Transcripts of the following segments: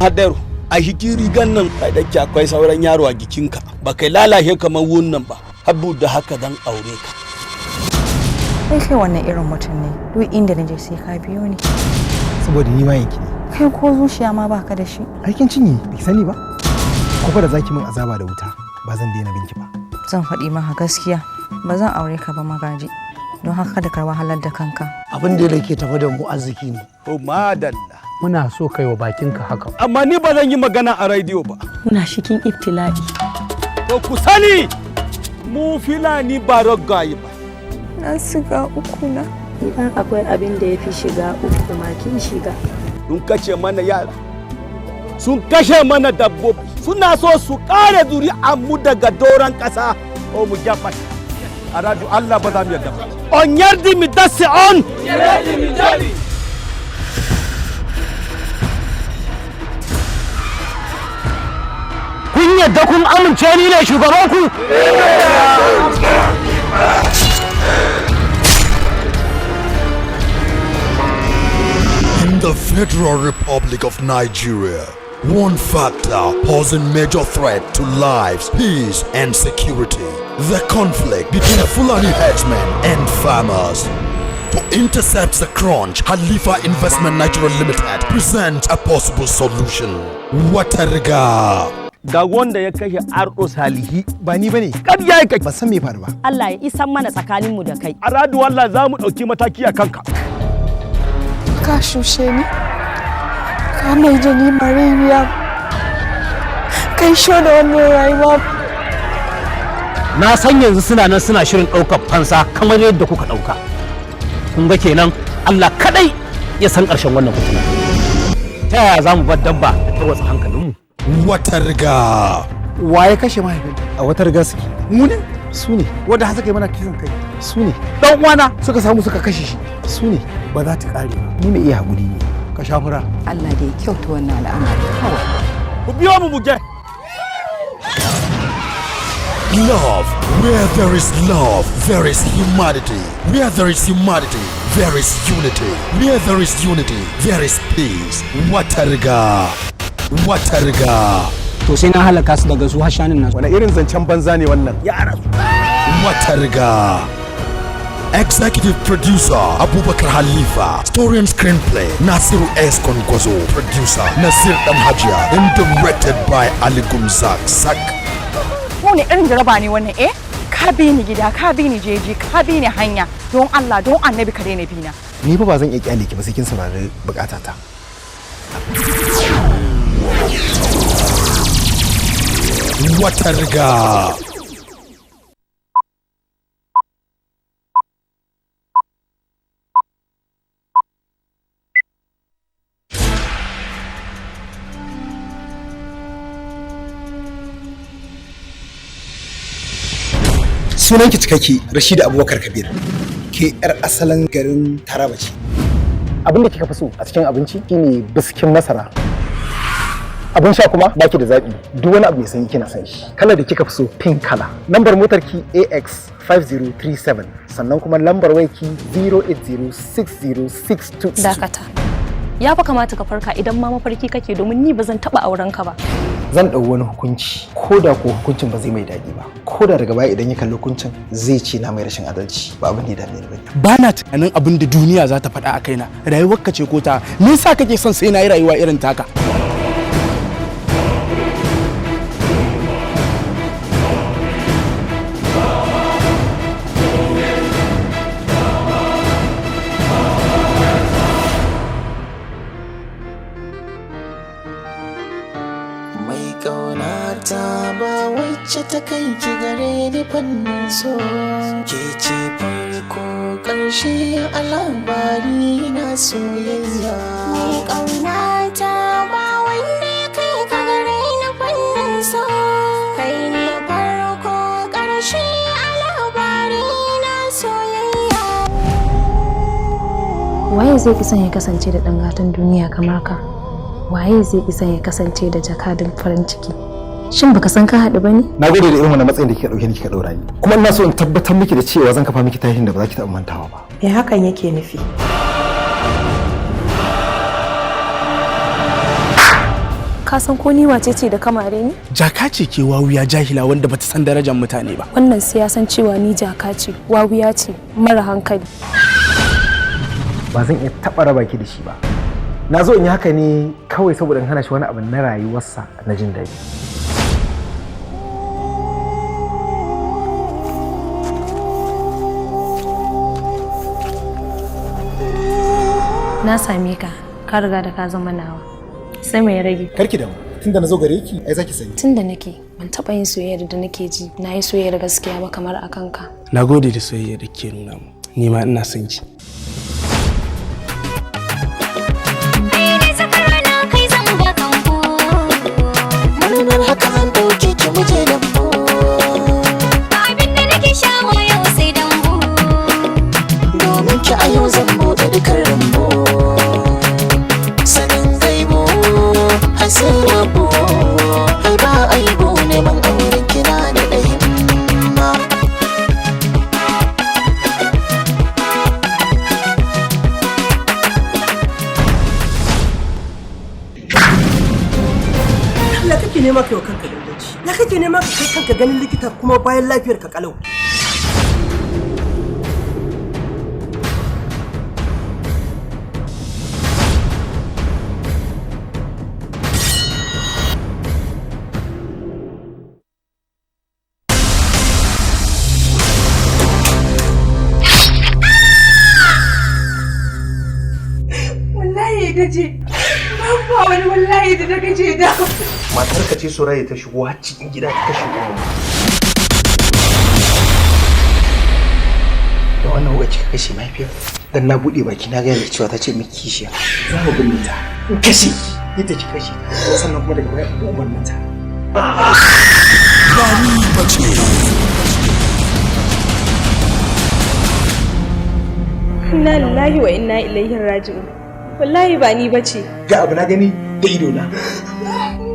Hadaru, a hiki rigan nan kai da akwai sauran yaro a jikinka. Ba kai lalace kamar wannan ba. Habu da haka dan aure ka. Kai wannan irin mutum ne. Duk inda naje sai ka biyo ni. Saboda ni ma yanki ne. Kai ko zuciya ma baka da shi. Aikin cinye, bai sani ba. Ko da zaki min azaba da wuta, ba zan daina binki ba. Zan faɗi maka gaskiya. Ba zan aure ka ba magaji. Don haka da ka wahalar da kanka. Abin da yake tafi da mu arziki ne. Oh madalla. Muna so kai wa bakinka haka. Amma ni ba zan yi magana a rediyo ba. Muna cikin ibtila'i. To ku sani mu Fulani ba ragaye ba. Na shiga uku na. Idan akwai abin da ya fi shiga uku ma kin shiga. Sun kashe mana yara. Sun kashe mana dabbobi. Suna so su kare mu daga doron ƙasa. O mu jafa. A radu Allah ba za mu yarda ba. On yardi mi dasi on. Yardi mi jadi. Kun yadda kun amince ni ne shugabanku? In the Federal Republic of Nigeria, one factor posing major threat to lives, peace and security. The conflict between Fulani headsmen and farmers. To intercept the crunch, Khalifa Investment Nigeria Limited presents a possible solution. Watariga. Ga wanda ya kashe Ardo Salihi Ba ni bane. ƙarya ya kai. Ba san me faru ba. Allah ya isan mana tsakanin mu da kai. A radu Allah za mu ɗauki mataki a kanka. Ka shushe ni. Ka mai da ni mareniya. Kai sho da wannan rayuwa. Na san yanzu suna nan suna shirin ɗaukar fansa kamar yadda kuka ɗauka. Kun ga kenan Allah kadai ya san ƙarshen wannan fitina. Ta yaya za mu bar dabba da tarwatsa hankalinmu? Watariga. Wa ya kashe mahaifin? A wata riga suke. Mu ne? Su ne. Wanda har suka yi mana kisan kai. Su ne. Dan uwana suka samu suka kashe shi. Su ne. Ba za ta kare ba. Ni mai iya haƙuri ne. Ka sha fura. Allah da ya kyauta wannan al'amari kawai. Ku biyo mu buge. Love. Where there is love, there is humanity. Where there is humanity, there is unity. Where there is unity, there is peace. Watariga. Watariga. To sai na halaka su daga su hashanin nasu. Wani irin zancen banza ne wannan? Watariga. Executive producer Abubakar Halifa. Story and screenplay Nasiru S. Kongwazo. Producer Nasir Damhajia. And directed by Ali Gumzak. Wani irin jaraba ne wannan eh? Ka bi ni gida, ka bi ni jeji, ka bi ni hanya. Don Allah, don Annabi ka daina bina. Ni fa ba zan iya kyale ki ba sai kin saurari bukatata. Watariga. Sunanki cikakke Rashida Abubakar Kabir. Ke yar asalin garin Taraba ce. Abin da kika fi so a cikin abinci shine biskin masara. Abin sha kuma baki da zabi. Duk wani abu mai sanyi kina san shi. Kalar da kika fi so pink color. Lambar motar ki AX5037 sannan kuma lambar wayar ki 0806062. Dakata. Ya fa kamata ka farka idan ma mafarki kake domin ni ba zan taba auren ka ba. Zan ɗau wani hukunci ko da ko hukuncin ba zai mai daɗi ba. Ko da daga baya idan ya kalli hukuncin zai ce na mai rashin adalci ba abin da ya dame ni ba. Ba na tunanin abin da duniya za ta faɗa a kaina. Rayuwar ka ce ko ta. Me yasa kake son sai na yi rayuwa irin taka? wacce ta kai ki gare ni fannin so ke ce farko ƙarshe a labari na soyayya mai ƙaunata ba wanne kai ka gare ni fannin so kai ne farko ƙarshe a labari na soyayya. Waye zai ki son ya kasance da ɗan gatan duniya kamar ka? Waye zai ki son ya kasance da jakadin farin ciki? Shin baka san ka haɗu bane? Na gode da irin wannan matsayin da kika dauke ni kika daura ni. Kuma ina so in tabbatar miki da cewa zan kafa miki tarihin da ba za ki taɓa mantawa ba. Me hakan yake nufi? ka san ko ni wace ce da kamare ni? Jaka ce ke wawiya jahila wanda bata san darajar mutane ba. Wannan sai ya san cewa ni jaka ce, wawiya ce, mara hankali. Ba zan iya taɓa raba ki da shi ba. Na zo in yi haka ne kawai saboda in hana shi wani abu na rayuwarsa na jin daɗi. Na same ka, ka riga da ka zama nawa. Sai mai rage. Karki damu, tunda na zo gare ki, ai zaki sani. Tunda nake, ban taɓa yin soyayyar da nake ji, na yi soyayyar gaskiya ba kamar a kanka. Na gode da soyayya da ke nuna mu. Ni ma ina son ki. Murnar haka zan ɗauke ki muje da mu. Abin da nake shawo yau sai dambu. Domin ki a yau zan buɗe dukkan rambu. Sanin gaibu har sai rabu. Ai ba aibu neman auren kina da ɗahimma. Ya kake nema kai wa kanka danganci? Ya kake nema ka kai kanka ganin likita kuma bayan lafiyar ka kalau? Wallahi gaje. Ba wani wallahi da gaje da. Matar ka ce Suraya ta shigo har cikin gida ta shigo mu. Da wannan wuka kika kashe mahaifiyar? Dan na bude baki na ga cewa ta ce miki kishiya. Za mu binne ta. In kashe ita ki kashe. Sannan kuma daga baya ubannin ta. Bani bace. Inna lillahi wa inna ilaihi raji'un. Wallahi ba ni bace. Ga abu na gani da ido na.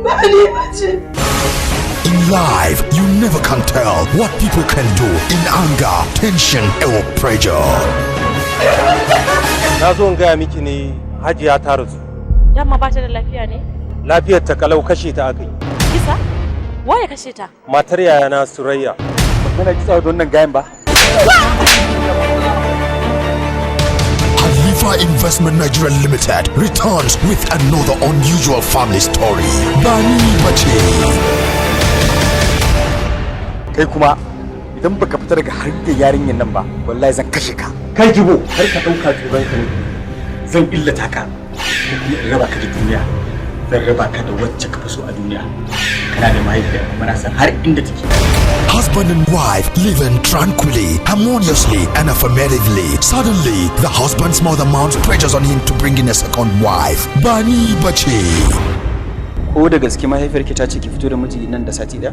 Ba ni bace. In life, you never can tell what people can do in anger, tension, or pressure. Na zo in gaya miki ne Hajiya ta rasu. Dama ba ta da lafiya ne? Lafiyar ta kalau kashe ta aka yi. Kisa? Waye kashe ta? Matar yayana Surayya. Magana kitsa da wannan gayan ba. Halifa Investment Nigeria Limited returns with another unusual family story. Bani bace. Kai kuma idan baka fita daga harkar yarinyar nan ba wallahi zan kashe ka. Kai jibo har ka dauka tuban ka ne. Zan illata ka ko kuma in raba ka da duniya. Zan raba ka da wacce ka fi so a duniya. Kana da mahaifiya kuma na san har inda take. Husband and wife living tranquilly, harmoniously, and affirmatively. Suddenly, the husband's mother mounts pressures on him to bring in a second wife. Bani bace. Ko da gaske mahaifiyarki ta ce ki fito da miji nan da sati ɗaya?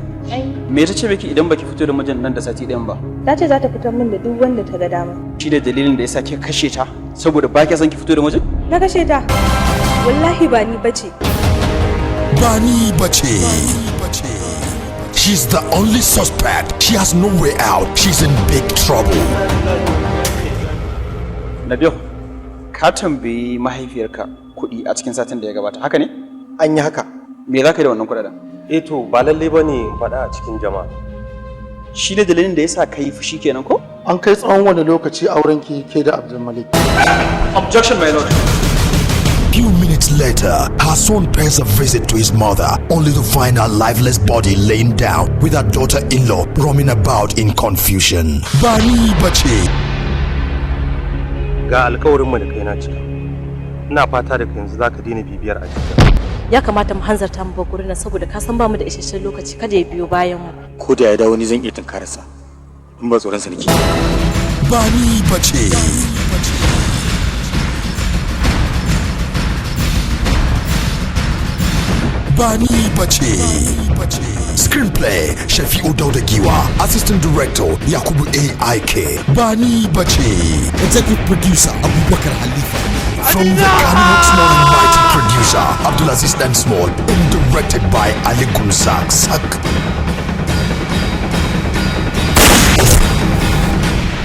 Me ta ce miki idan baki fito da mijin nan da sati ɗayan ba? Ta ce za ta fitar min da duk wanda ta ga dama. Shi da dalilin da yasa ke kashe ta saboda ba ki san ki fito da mijin? Na kashe ta. Wallahi ba ni bace. Bani bace. She's the only suspect. She has no way out. She's in big trouble. Nabil, ka tambayi mahaifiyarka kuɗi a cikin satin da ya gabata, haka ne? An yi haka. Me za ka yi da wannan kuɗaɗen? To ba lalle ba ne faɗa a cikin jama'a. Shi da dalilin da yasa ka yi fushi kenan ko? An kai tsawon wani lokaci aurenki ke da Abdulmalik. Objection, my lord. Few minutes later, her son pays a visit to his mother, only to find her lifeless body laying down with her daughter-in-law roaming about in confusion. Bani bace. Ga alƙawarin mu da kai na cika. Ina fata daga yanzu zaka daina bibiyar a cikin. Ya kamata mu hanzarta mu bar gurin nan saboda ka san ba mu da isasshen lokaci kada ya biyo bayan mu. Ko da ya dawo ni zan iya tunkararsa. In ba tsoron sa nake. Bani bace. Bani bace. Screenplay Shafi'u Daudagiwa. Assistant Director Yakubu A.I.K. Bani bace. Executive Producer Abubakar Halifa. From the Kanok Small and Mighty Producer Abdulaziz Dan Small. And directed by Ali Kumsak Sak.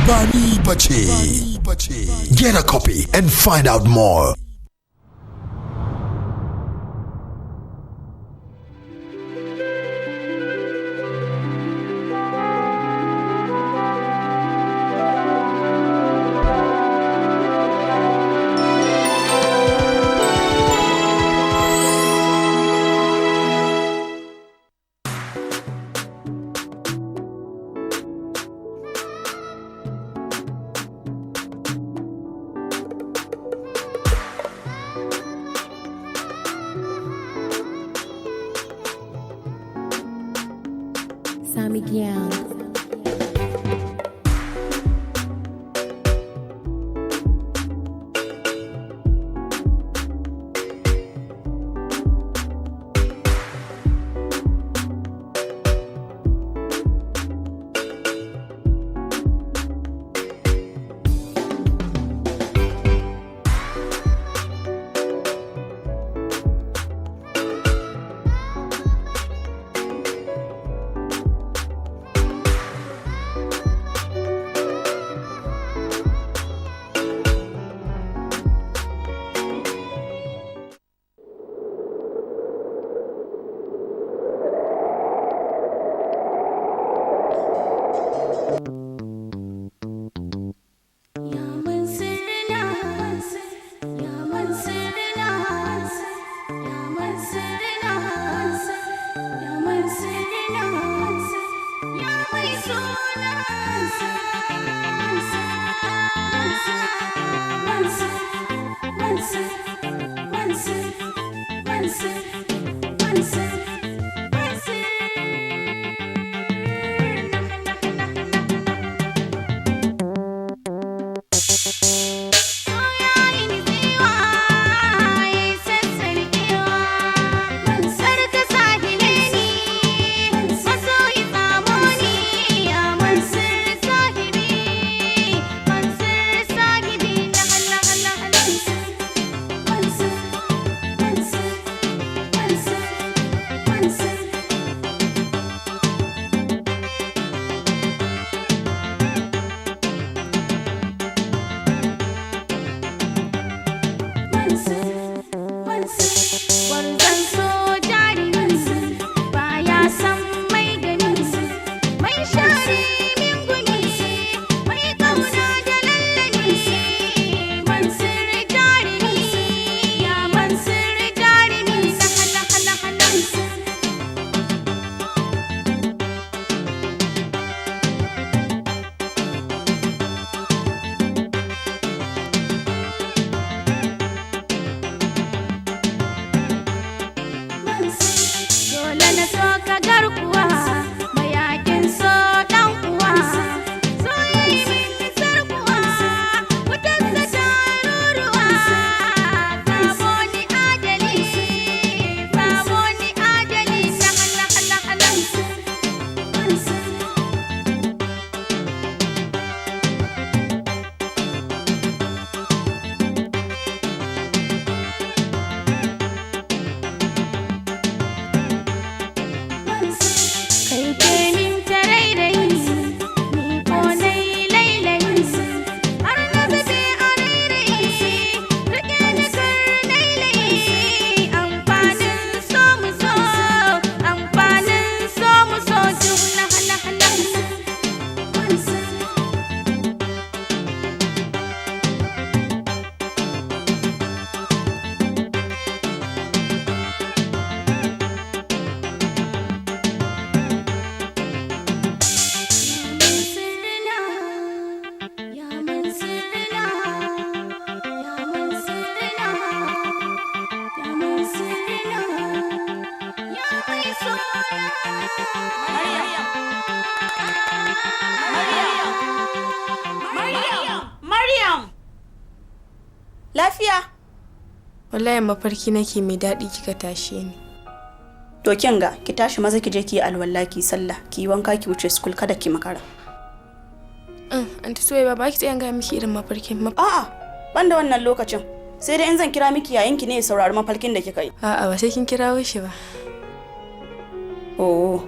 Bani bace. Get a copy and find out more. Young. Lafiya? Wallahi mafarki nake mai daɗi kika tashe ni. To kin ga ki tashi maza ki je ki yi alwala ki sallah ki yi wanka ki wuce school kada ki makara. Anti Suwaiba ba ki tsayan ga miki irin mafarkin A'a, ban da wannan lokacin. Sai dai in zan kira miki yayin ki ne ya saurari mafarkin da kika yi. A'a ba sai kin kirawo shi ba. Oh.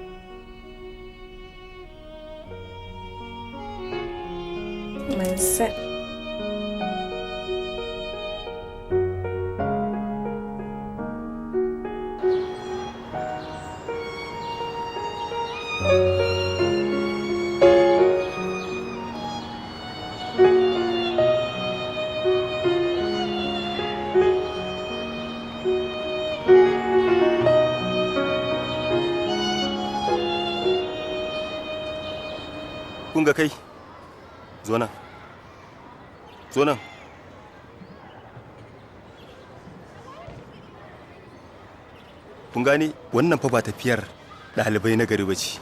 Mansoor. Kun ga kai? Zo nan. Zo nan. Kun gane wannan fa ba tafiyar ɗalibai na gari bace.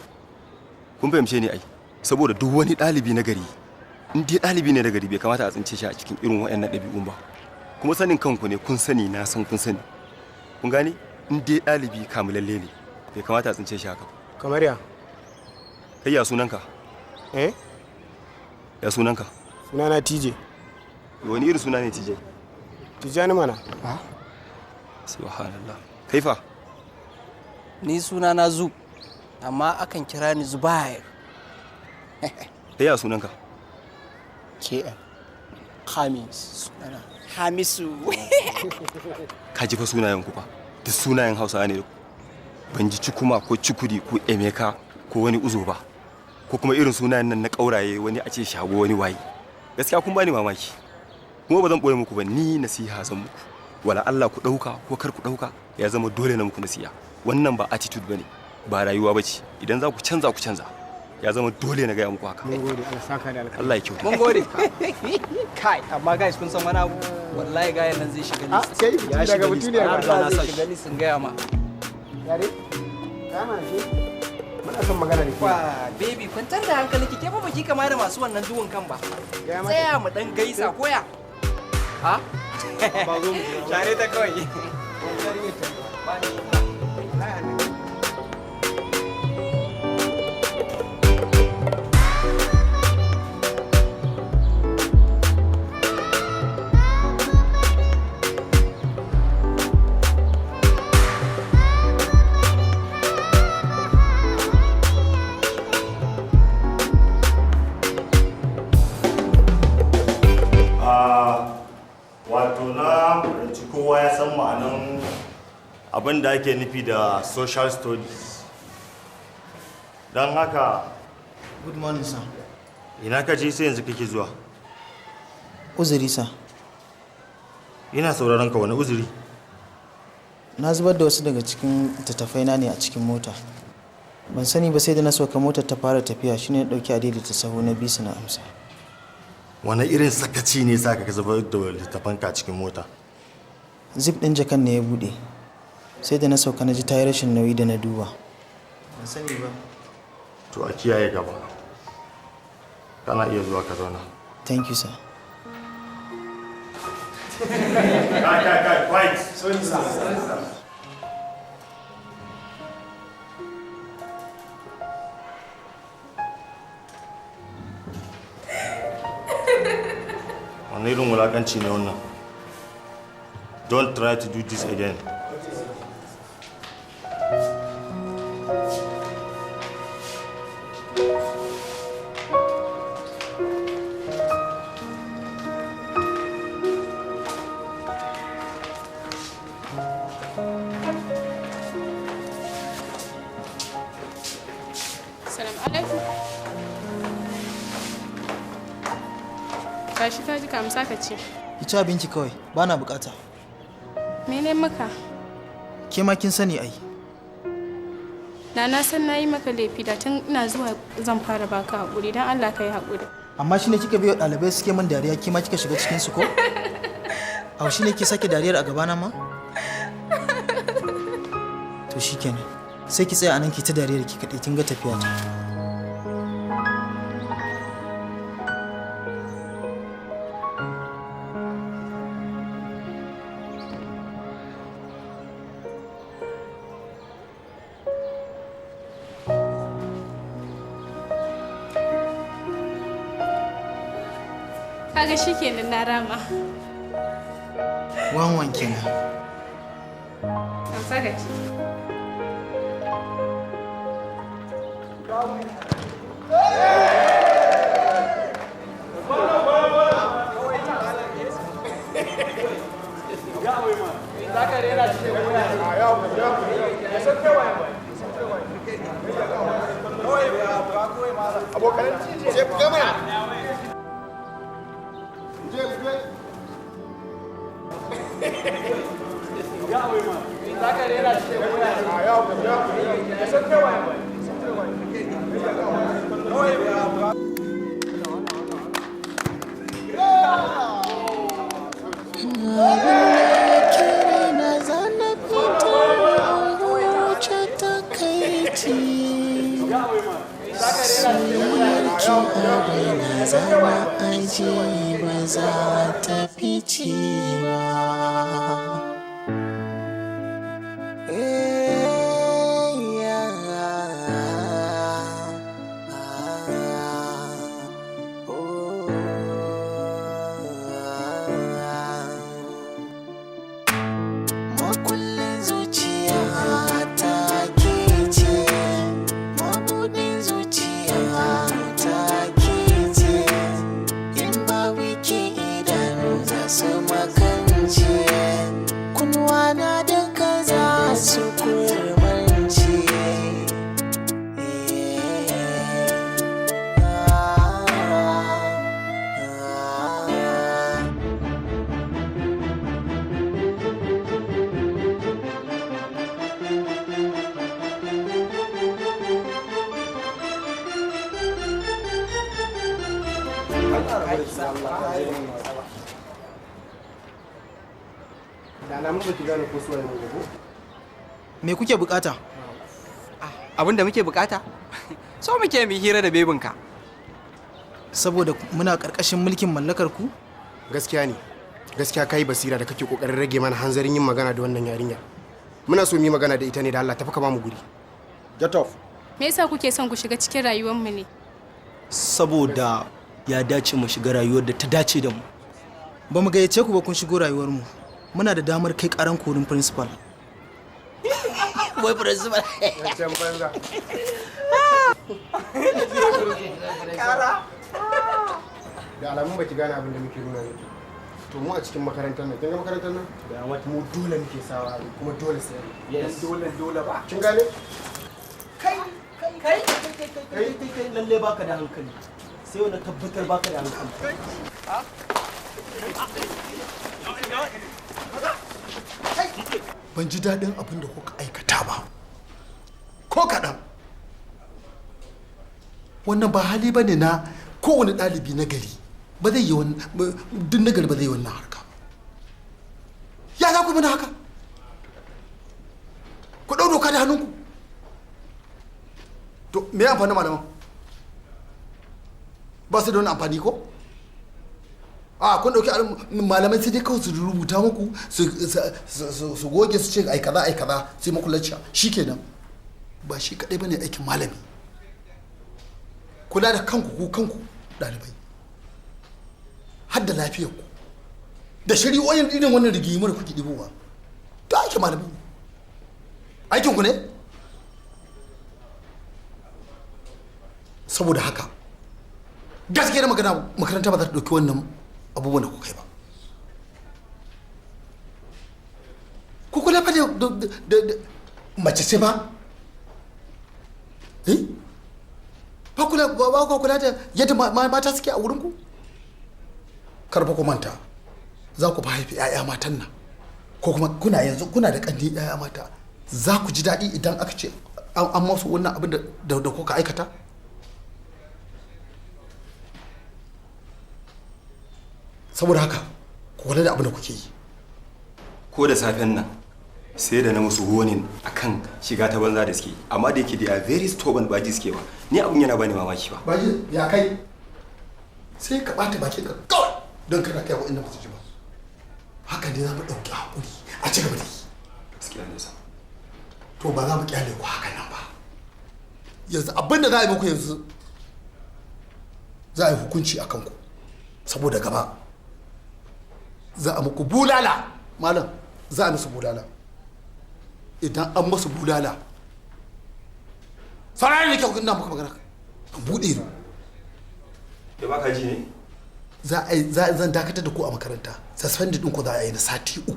kun fahimce ni ai saboda duk wani ɗalibi na gari in dai ɗalibi ne na gari bai kamata a tsince shi a cikin irin waɗannan ɗabi'un ba kuma sanin kanku ne kun sani na san kun sani kun gane in dai ɗalibi kamulalle ne bai kamata a tsince shi haka kamar ya kai ya sunanka ya sunanka sunana TJ wani irin suna ne TJ Tijani mana subhanallah kai fa ni sunana Zu amma akan kira ni Zubair kai ya sunanka KM Hamis sunana Hamisu ka ji fa sunayen ku fa duk sunayen Hausa ne ban ji Cikuma ko Cikudi ko Emeka ko wani Uzo ba ko kuma irin sunayen nan na kauraye wani a ce shago wani waye gaskiya kun bani mamaki kuma ba zan boye muku ba ni nasiha zan muku wala Allah ku dauka ko kar ku dauka ya zama dole na muku nasiha wannan ba attitude bane ba rayuwa bace idan za ku canza ya zama dole na ga muku haka mun gode Allah saka da alƙalami Allah ya kyauta mun gode kai amma guys kun san wani abu wallahi gayan nan zai shiga ni sai ya shiga mutu ne Allah zai shiga ni sun gaya ma yare kama shi muna son magana da ke baby kwantar da hankalinki ke fa baki kama da masu wannan duhun kan ba tsaya mu dan gaisa koya ha ba zo mu share ta kawai kowa ya san ma'anan abin da ake nufi da social studies don haka good morning sir ina ka je sai yanzu kake zuwa uzuri sir ina sauraron ka wani uzuri na zubar da wasu daga cikin tattafaina ne a cikin mota ban sani ba sai da na soka motar ta fara tafiya shine na dauki adili ta sahu na bisu na amsa wani irin sakaci ne sa ka zubar da littafanka a cikin mota zip din jakan ne ya bude sai da na sauka na ji tayi rashin nauyi da na duba ban sani ba to a kiyaye gaba kana iya zuwa ka zauna thank you sir kai quiet sorry sir wani irin wulakanci ne wannan don't try to do this again Gashi ta ji kamsa ka ce. Ki ci abinci kawai, ba na bukata. Mene maka? Ke ma kin sani ai. Na san na yi maka laifi da tun ina zuwa zan fara baka haƙuri don Allah ka yi haƙuri. Amma shi ne kika biyo ɗalibai suke min dariya ki ma kika shiga cikin su ko? Au shi ne ki sake dariyar a gabana ma? To shikenan. Sai ki tsaya anan ki ta dariyar ki kaɗai kin ga tafiya ta. Kaga shi kenan na rama. Wanwan kenan. Kamsa ka ce. ce ba za ta fice ba. Makullin zuciya ta ke ce, mabuɗin zuciya ta ke ce, in babu ke idanu za su makance, kunwa na duka za su kurmance. Me kuke bukata? Abin da muke bukata? So muke mu hira da bebinka. Saboda muna karkashin mulkin mallakar ku? Gaskiya ne. Gaskiya kai basira da kake kokarin rage mana hanzarin yin magana da wannan yarinya. Muna so mu yi magana da ita ne da Allah tafi ka ba mu guri. Get off. Me yasa kuke son ku shiga cikin rayuwarmu ne? Saboda ya dace mu shiga rayuwar da ta dace da mu. Ba mu gayyace ku ba kun shigo rayuwar mu. Muna da damar kai karan korin principal. Wai principal. Wancan banza. Kara. Da alamun baki gane abin da muke nuna ne. To mu a cikin makarantar nan, kin ga makarantar nan? Da mu dole muke sawa kuma dole sai. Yes. Dole ba. Kin gane? Kai lalle baka da hankali. Sai wani tabbatar baka da hankali. Ban ji daɗin abin da kuka aikata ba. Ko kaɗan. Wannan ba hali ba ne na kowane ɗalibi na gari. Ba zai yi wannan, duk na gari ba zai yi wannan harka. Ya za ku mana haka? Ku ɗau doka da hannunku. To, me ya amfani malaman? Ba su da wani amfani ko? A kun dauki malamai sai dai kawai su rubuta muku su goge su ce ai kaza sai muku lacca shikenan. Ba shi kadai bane aikin malami. Kula da kanku dalibai. Har da lafiyar ku. Da shari'o'in irin wannan rigimar kuke dibowa. Da aikin malami. Aikin ku ne? Saboda haka gaskiya magana makaranta ba za ta dauki wannan abubuwan da kuka yi ba. Ku kula fa da mace ce ba? Ba kula da yadda mata suke a wurinku? Karfa ku manta za ku fa haifi 'ya'ya matan nan ko kuma kuna da ƙanni 'ya'ya mata, za ku ji daɗi idan aka ce an masu wannan abin da kuka aikata? Saboda haka ku kula da abin da kuke yi. Ko da safen nan sai da na musu warning akan shiga ta banza da suke, amma da yake da very stubborn baji suke ba, ni abun yana bani mamaki ba. Baji ya kai sai ka bata bakin ka kawai don kana kai wa inda ba su ji ba. Haka ne za mu ɗauki hakuri a ci gaba da yi. Gaskiya ne sa. To ba za mu kyale ku haka nan ba. Yanzu abin da za a yi muku yanzu za a yi hukunci a kanku saboda gaba. Za a muku bulala malam, za a musu bulala. Idan an musu bulala sarari da kyau ina maka magana an buɗe ni. Da ba ka ji ne? Zan dakatar da ku a makaranta. Suspended ɗin ku za a yi na sati 3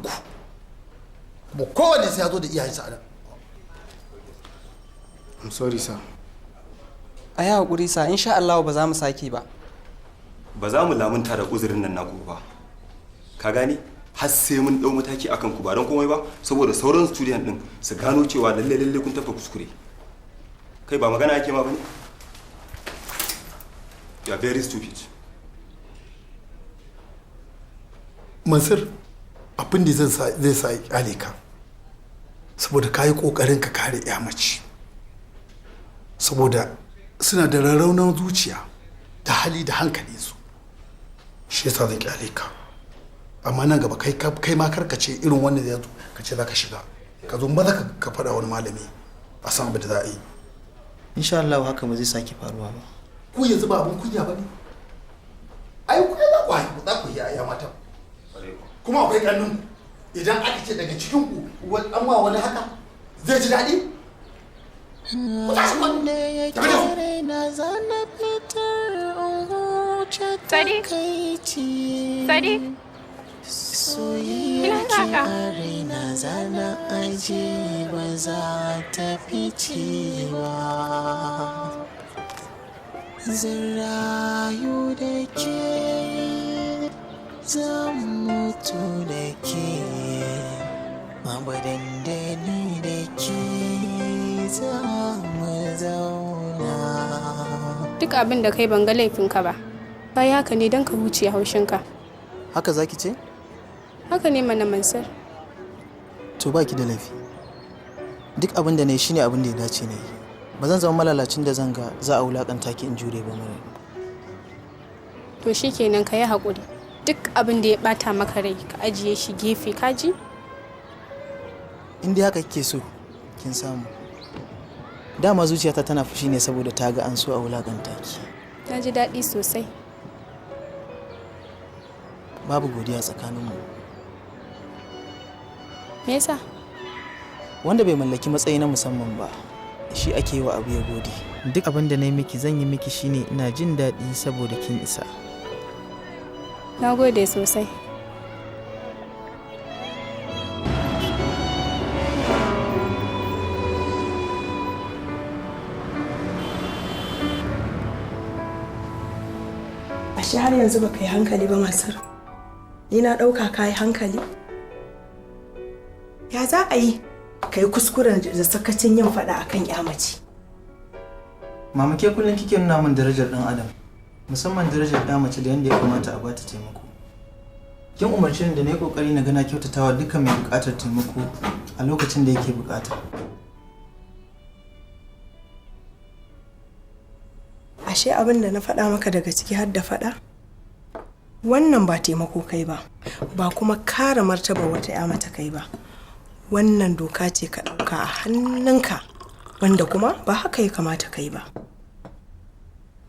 kuma kowanne sai ya zo da iyayensa a nan. I'm sorry sir. A yi haƙuri sa, insha Allah ba za mu sake ba. Ba za mu lamunta da uzurin nan naku ba. Ka gani? Har sai mun dau mataki akan ku ba don komai ba, saboda sauran student din su gano cewa lalle kun tafa kuskure. Kai ba magana ake ma bane? You are very stupid. Mansur, abin da zai sa kyale ka saboda ka yi kokarin ka kare ya mace, saboda suna da rarraunar zuciya da hali da hankali su. shi yasa zan kyale ka. Amma nan gaba kai ma karkace irin wannan ya zo ka ce za ka shiga. Ka zo maza ka faɗa wani malami a san abin da za a yi. Insha Allah haka ba zai sake faruwa ba. Ku yanzu ba abin kunya ba ne? Ai ku za ku yi aya mata. Kuma akwai kannun idan aka ce daga cikin ku an ma wani haka zai ji daɗi? Wanda ya kere na zana fitar huce takaici. Soyayya kare na zana aji ba za ta fice ba. Zan rayu da ke, zan mutu da ke, mabadan da ni da ke za mu zauna. Duk abin da kai ban ga laifinka ba. Kai haka ne don ka huce haushinka. Haka zaki ce? Haka ne mana Mansur. To baki da laifi. Duk abin da ne shine abin da ya dace ne. Ba zan zama malalacin da zan ga za a wulakanta ki in jure ba mare. To shikenan ka yi haƙuri. Duk abin da ya bata maka rai ka ajiye shi gefe kaji? In dai haka kike so kin samu. Dama zuciyata tana fushi ne saboda ta ga an so a wulakanta ki. Na ji daɗi sosai. Babu godiya tsakaninmu. Me yasa? Wanda bai mallaki matsayi na musamman ba, shi ake yi wa abu ya gode. Duk abin da na yi miki zan yi miki shine ina jin daɗi saboda kin isa. Na gode sosai. Ashe har yanzu baka yi hankali ba Mansur. Ni na ɗauka ka yi hankali. Ya za a yi ka yi kuskuren da sakacin yin faɗa akan ya mace? Mama ke kullum kike nuna min darajar ɗan adam, musamman darajar ɗa mace da yadda ya kamata a bata taimako. Kin umarci ni da na yi ƙoƙari na gana kyautatawa dukkan mai buƙatar taimako a lokacin da yake buƙata. Ashe abin da na faɗa maka daga ciki har da faɗa? Wannan ba taimako kai ba, ba kuma kare martaba wata ya mata kai ba. Wannan doka ce ka ɗauka a hannunka, wanda kuma ba haka ya kamata kai ba.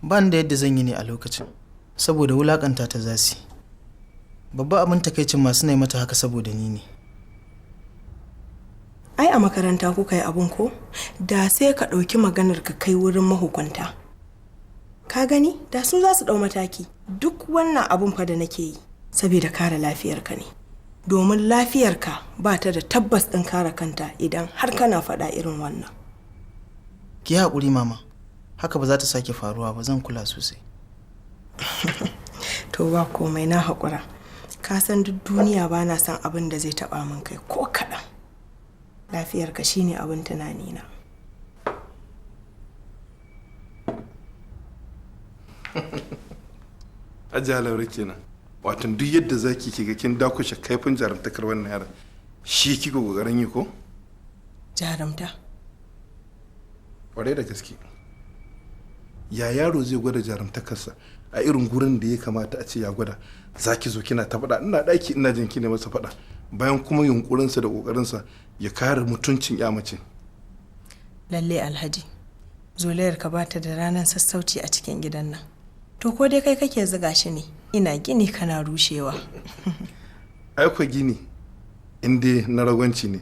Ban da yadda zan yi ne a lokacin, saboda wulaƙanta ta zasi. Babba abin takaicin masu na mata haka saboda ni ne. Ai a makaranta kuka yi abun ko? Da sai ka ɗauki maganar ka kai wurin mahukunta. Ka gani da su za su ɗau mataki. Duk wannan abun fa da nake yi saboda kare lafiyarka ne. Domin lafiyarka ba ta da tabbas ɗin kare kanta idan har kana faɗa irin wannan. Ki haƙuri mama, haka ba za ta sake faruwa ba, zan kula sosai. To ba komai, na haƙura. Ka san duk duniya ba na son abin da zai taɓa min kai ko kaɗan. Lafiyarka shine abin tunanina. Ajiya Laure kenan. Watan duk yadda zaki ki ga kin dakushe kaifin jarumtakar wannan yaran. Shi kika kokarin yi ko? Jarumta. Kwarai da gaske. Ya yaro zai gwada jarumtakarsa a irin gurin da ya kamata a ce ya gwada. Zaki zo kina ta faɗa, ina ɗaki ina jin kine masa faɗa. Bayan kuma yunkurinsa da ƙoƙarinsa ya kare mutuncin ya mace. Lalle Alhaji, zolayar ka bata da ranar sassauci a cikin gidan nan. To ko dai kai kake zuga shi ne? Ina gini kana rushewa. Aiko gini inda na ragwanci ne.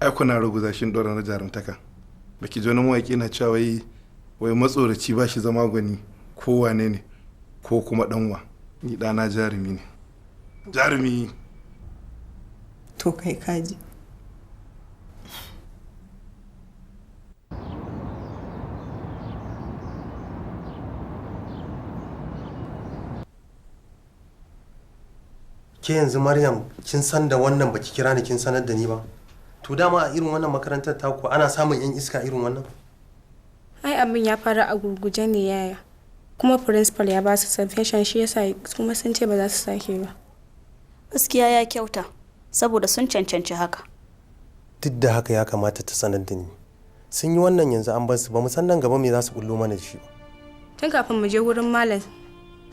Aiko na raguza shi ɗora na jarumtaka. Baki ji wani mawaƙi na cewa wai matsoraci ba shi zama gwani ko wane ne ko kuma ɗanwa. Ni ɗana jarumi ne. Jarumi. To kai kaji. Ke yanzu Maryam kin san da wannan baki kira ni kin sanar da ni ba? To dama a irin wannan makarantar taku ana samun yan iska irin wannan? Ai abin ya fara a gurguje ne yaya. Kuma principal ya ba su subvention shi yasa kuma sun ce ba za su sake ba. Gaskiya ya kyauta saboda sun cancanci haka. Duk da haka ya kamata ta sanar da ni. Sun yi wannan yanzu an bar su ba mu san nan gaba me za su bullo mana da shi ba. Tun kafin mu je wurin malam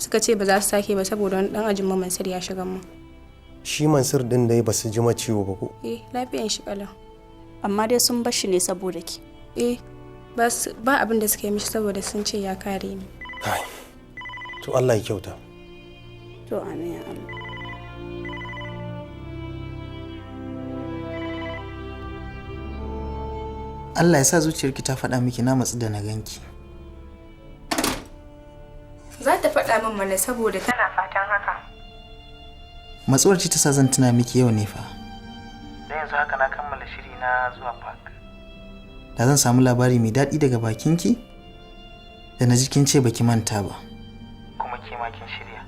suka ce ba za su sake ba saboda wani dan ajin Mansur ya shiga mu. Shi Mansur din dai ba su ji ciwo ba ko? Lafiyan shi kalau. Amma dai sun bar shi ne saboda ki. Ba abin da suka yi mishi saboda sun ce ya kare ni. To Allah ya kyauta. To amin ya Allah. Allah ya sa zuciyarki ta faɗa miki na matsu da na ganki. Za ta faɗa min mana saboda tana fatan haka. Matsuwar ce ta sa zan tuna miki yau ne fa. Da yanzu haka na kammala shiri na zuwa park. Da zan samu labari mai daɗi daga bakinki da na ji kin ce baki manta ba. Kuma ke ma kin shirya.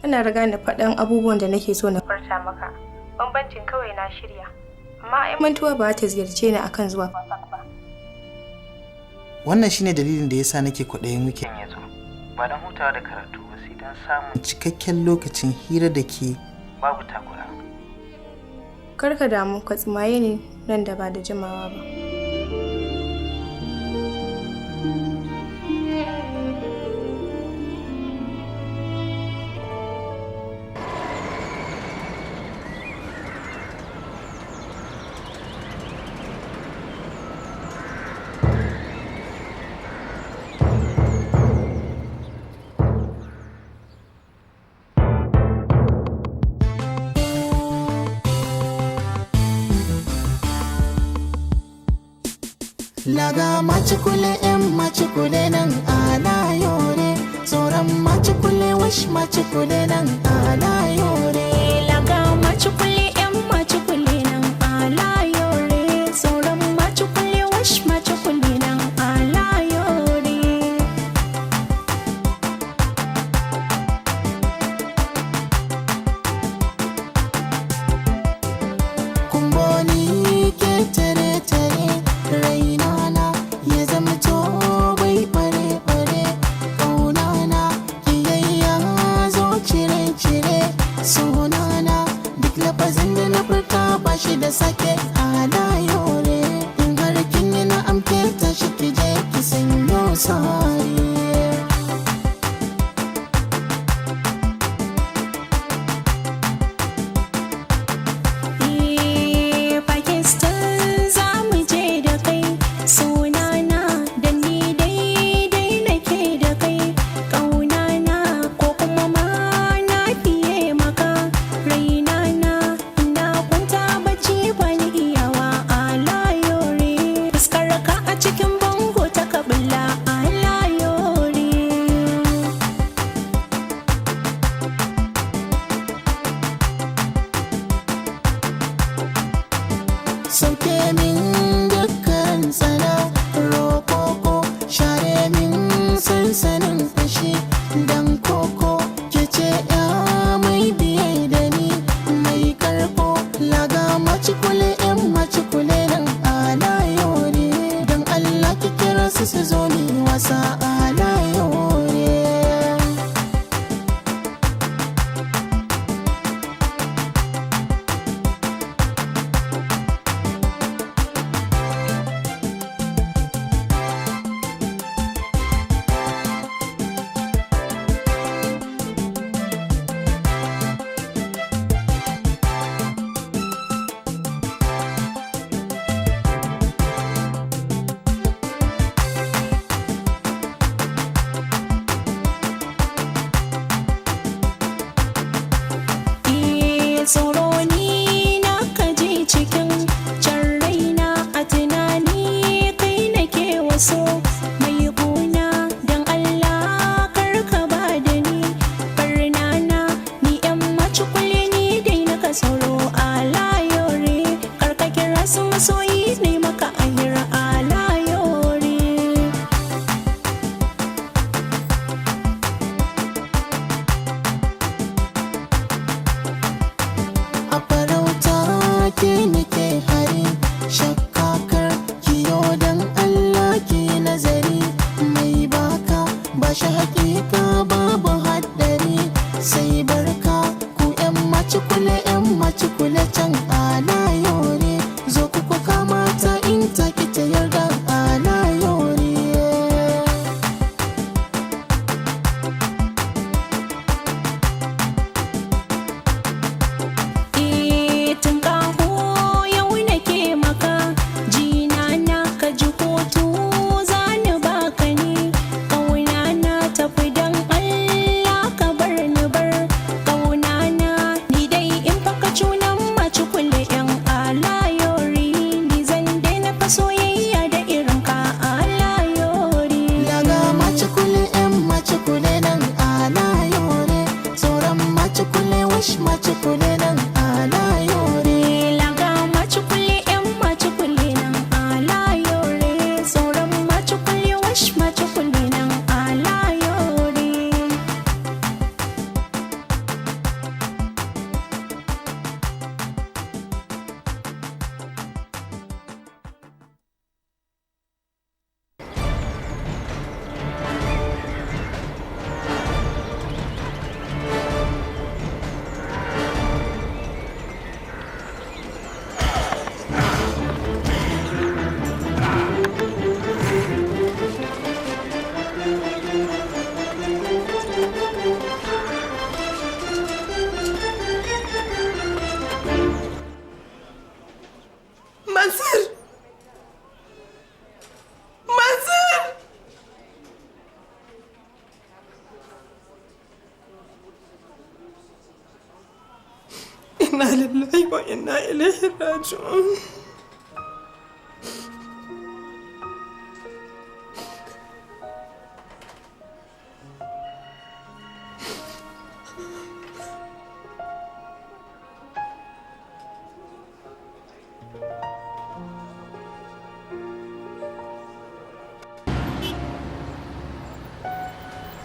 Ina riga na faɗan abubuwan da nake so na farta maka. Bambancin kawai na shirya. Amma ai mantuwa ba ta ziyarce ni akan zuwa park ba. Wannan shine dalilin da yasa nake kwaɗayin weekend ya zo. Ba don hutawa da karatu ba sai don samun cikakken lokacin hira da ke babu takura. Kar ka damu ka tsimaye ni nan da ba da jimawa ba. Laga machikule machikule nan ana yore. Sauran machikule wish machikule nan ana yore. Laga machikule machikule nan ana yore. Sauran machikule wish machikule nan ana yore. Kumboni ke tere tere raina ya zama to bai bare bare kaunana kiyayya zo cire cire sunana duk lafazin da na furta ba shi da sake ana yore in har kin yi na amke ta shi ki je ki sanyo sare. Sauke min dukkan tsana rokoko share min sansanin fashi dan koko ke ce ya mai biye da ni mai karko laga macikule macikule nan ana yore don Allah ki kira su zo ni wasa ana yore. Tsoro ni na kaji cikin can raina a tunani kai nake waso mai gona don Allah kar ka ba da ni barnana ni yan macikule ni dai naka sauro a layore kar ka kira su masoyi ne maka ahira a layore. A farauta ke nake hari shakkakar kiyo don Allah ki nazari mai baka ba shi hakika babu haddari sai barka ku yan macikule can ana yore zo ku kamata in take ta yarda ana yore. wash mace kule nan alayore. Laga mace kulle yan mace kulle nan alayore. Sauran mace kulle wash mace kulle nan alayore. Mansoor! Mansoor! Inna lillahi wa inna ilaihi raji'un.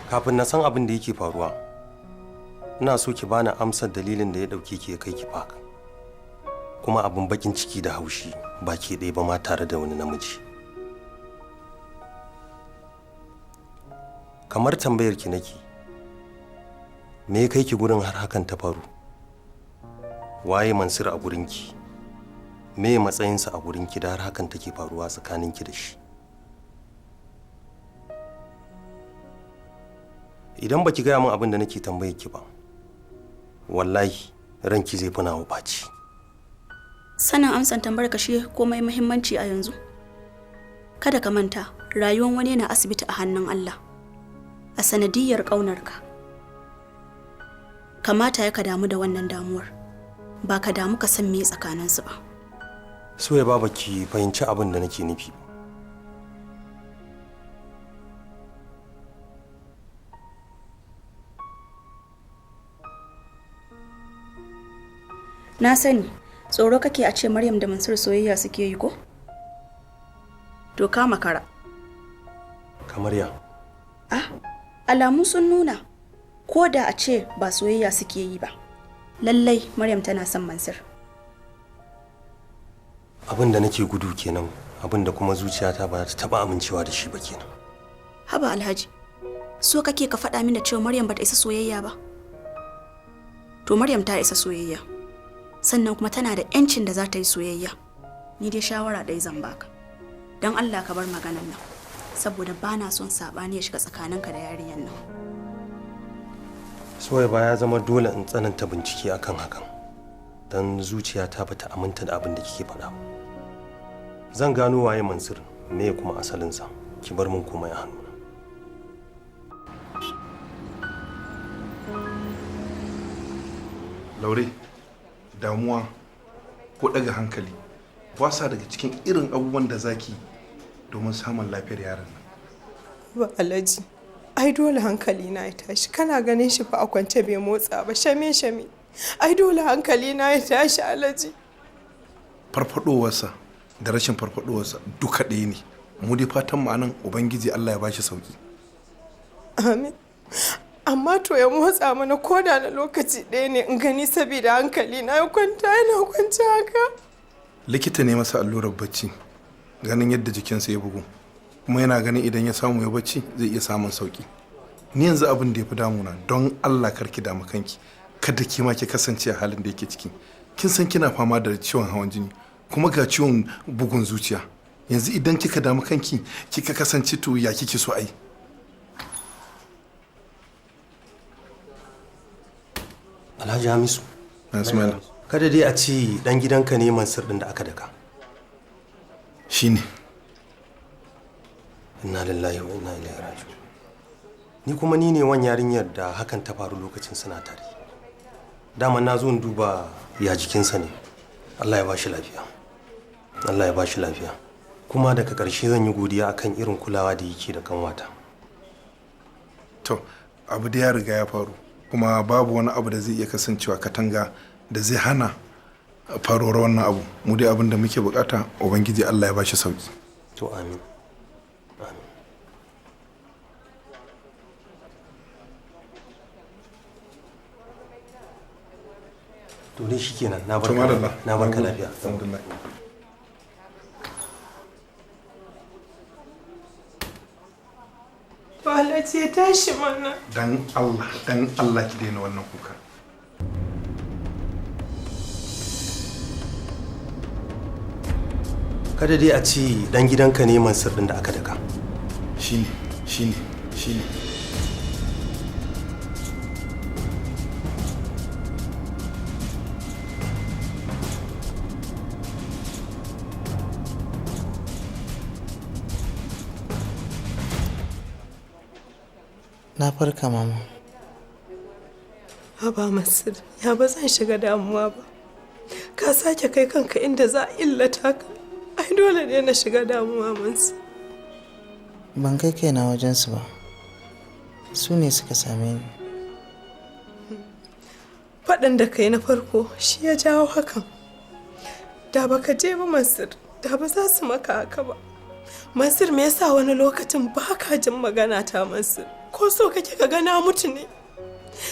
Kafin na san abin da yake faruwa, ina so ki bani amsar dalilin da ya dauke ki ya kai ki park. Kuma abin bakin ciki da haushi ba ke ɗaya ba ma tare da wani namiji. Kamar tambayar ki nake, me ya kai ki gurin har hakan ta faru? Waye Mansur a gurinki? Me matsayinsa a gurinki da har hakan take faruwa tsakaninki da shi? Idan baki gaya min abin da nake tambayar ki ba, wallahi ranki zai fi nawa ɓaci. Sanin amsan tambayar ka shi komai muhimmanci a yanzu. Kada ka manta, rayuwar wani yana asibiti a hannun Allah. A sanadiyar ƙaunarka. Kamata ya ka damu da wannan damuwar. Ba ka damu ka san me tsakaninsu ba. So ya baba ki fahimci abin da nake nufi. Na sani, tsoro kake a ce Maryam da Mansur soyayya suke yi ko? To ka makara. Kamar ya? Alamu sun nuna ko da a ce ba soyayya suke yi ba. Lallai Maryam tana son Mansur. Abin da nake gudu kenan, abin da kuma zuciyata ba ta taba amincewa da shi ba kenan. Haba Alhaji, so kake ka faɗa min da cewa Maryam ba ta isa soyayya ba? To Maryam ta isa soyayya. Sannan kuma tana da 'yancin da za ta yi soyayya. Ni dai shawara ɗaya zan baka. Don Allah ka bar maganan nan. Saboda ba na son saɓani ya shiga tsakaninka da yarinyar nan. Soyayya ya zama dole in tsananta bincike akan hakan. Don zuciyata ba ta aminta da abin da kike faɗa. Zan gano waye Mansur, me kuma asalinsa. Ki bar min komai a hannuna. Laure, damuwa ko daga hankali wasa daga cikin irin abubuwan da zaki domin samun lafiyar yaron nan. Ba Alhaji, ai dole hankali na ya tashi. Kana ganin shi fa a kwance bai motsa ba, shame. Ai dole hankali na ya tashi Alhaji. Farfadowarsa da rashin farfadowarsa duka ɗaya ne. Mu dai fatan mu anan Ubangiji Allah ya bashi sauki. Amin. Amma to ya motsa mana koda na lokaci ɗaya ne in gani saboda hankali na ya kwanta yana kwance haka. Likita ne masa allurar bacci ganin yadda jikinsa ya bugu, kuma yana ganin idan ya samu ya bacci zai iya samun sauki. Ni yanzu abin da ya fi damuna, don Allah karki damu kanki, kada ki ma ki kasance a halin da yake ciki. Kin san kina fama da ciwon hawan jini kuma ga ciwon bugun zuciya. Yanzu idan kika damu kanki kika kasance to ya kike so ai? Alhaji Hamisu. Ismail. Kada dai a ce dan gidanka ne Mansur din da aka daka. Shine. Inna lillahi wa inna ilaihi raji'un. Ni kuma ni ne wan yarinyar da hakan ta faru lokacin suna tare. Dama na zo in duba ya jikinsa ne. Allah ya bashi lafiya. Allah ya bashi lafiya. Kuma daga ƙarshe zan yi godiya akan irin kulawa da yake da kanwata. To, abu da ya riga ya faru. kuma babu wani abu da zai iya kasancewa katanga da zai hana faruwar wannan abu. Mu dai abin da muke bukata ubangiji Allah ya bashi sauki. To amin. To dai shikenan na barka lafiya. Alhamdulillah. To Allah ce tashi mana. Dan Allah ki daina wannan kuka. Kada dai a ci dan gidanka ne Mansur din da aka daka. Shine. Na farka mama. Haba Mansur, ya ba zan shiga damuwa ba. Ka sake kai kanka inda za a illata ka. Ai dole ne na shiga damuwa Mansur. Ban kai kaina wajensu ba. Su ne suka same ni. Faɗin da kai na farko shi ya jawo hakan. Da baka je ba Mansur, da ba za su maka haka ba. Mansur me yasa wani lokacin ba ka jin magana ta Mansur? Ko so kake ka gana mutu ne?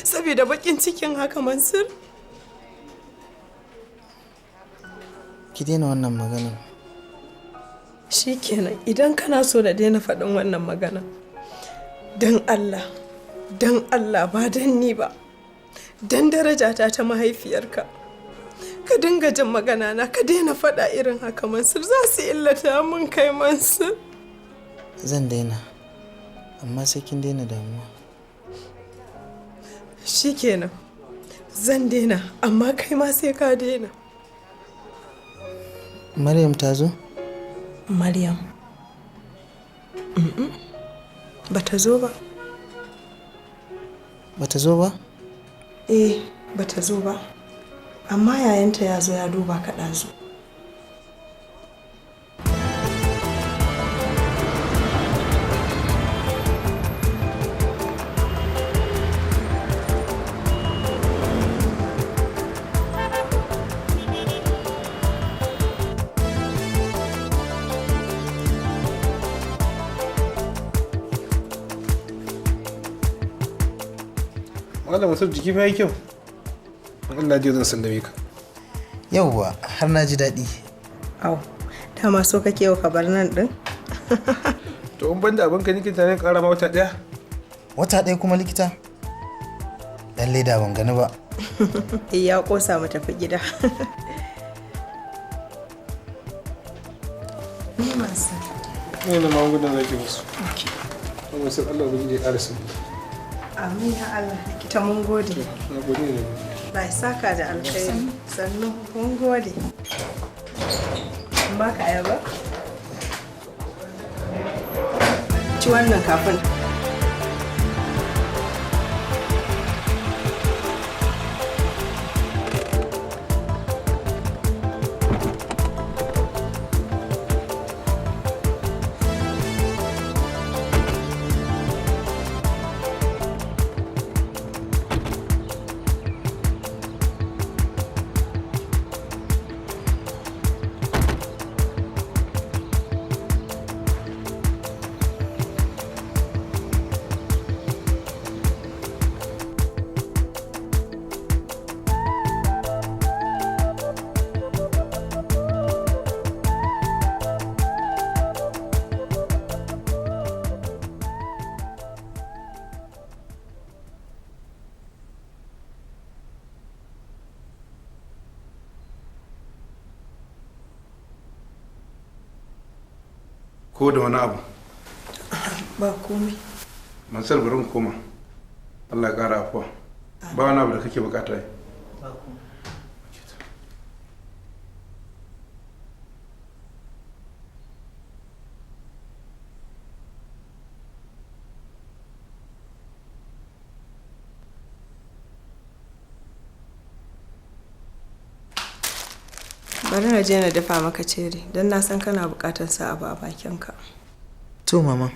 Saboda bakin cikin haka Mansur? Ki daina wannan magana. Shikenan idan kana so da daina faɗin wannan magana. Dan Allah ba dan ni ba. Dan darajata ta mahaifiyarka. Ka dinga jin magana na ka daina faɗa irin haka Mansur, za su illata mun kai Mansur. Zan daina. Amma sai kin daina damuwa. Shikenan. Zan daina amma kai ma sai ka daina. Maryam ta zo? Maryam. Bata zo ba. Bata zo ba? Eh, bata zo ba. Amma yayanta ya zo ya duba ka ɗazu. Malam Mansur jiki fa yi kyau. Allah ji zan sallame ka. Yauwa, har na ji daɗi. Au, dama so kake yau ka bar nan ɗin? To in banda abin ka nake tunanin ƙara ma wata ɗaya? Wata ɗaya kuma likita? Lallai da ban gani ba. Ya ƙosa mu tafi gida. Ni Mansur. Ni na magungunan zaki musu. Amma sai Allah ubangiji ya ƙara sani. Amin ya Allah, likita mun gode. Na gode ne. Bai saka da alkhairi. Sannu mun gode. Ba ka ayaba? Ci wannan kafin. Ko da wani abu? Ba komai. Mansur bari mu koma. Allah ya ƙara afuwa. Ba wani abu da kake bukata yi. Ba komai. Bari na je na dafa maka cere don na san kana bukatar sa abu a bakinka. To mama.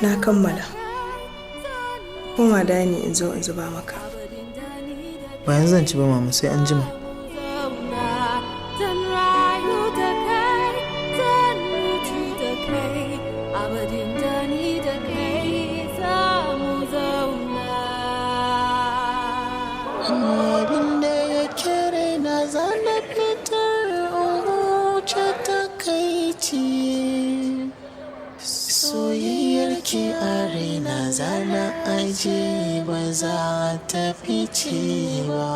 Na kammala. Kuma da ni in zo in zuba maka. Ba yanzu zan ci ba mama, sai an jima. Abin da ya kere na zana fitar wuce takaici, soyayyar ki a raina zana aje ba za ta fice ba.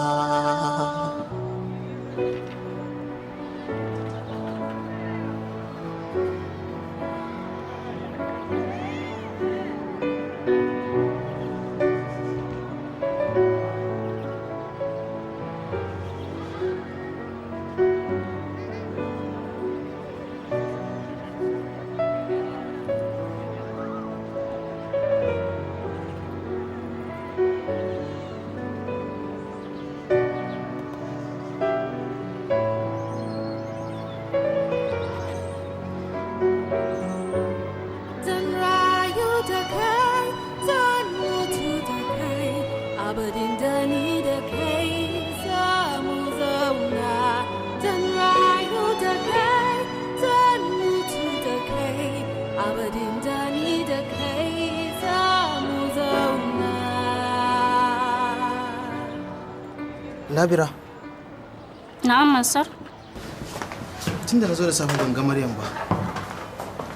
Labira. Na'am Mansur. Tun da na zo da safe ban ga Maryam ba.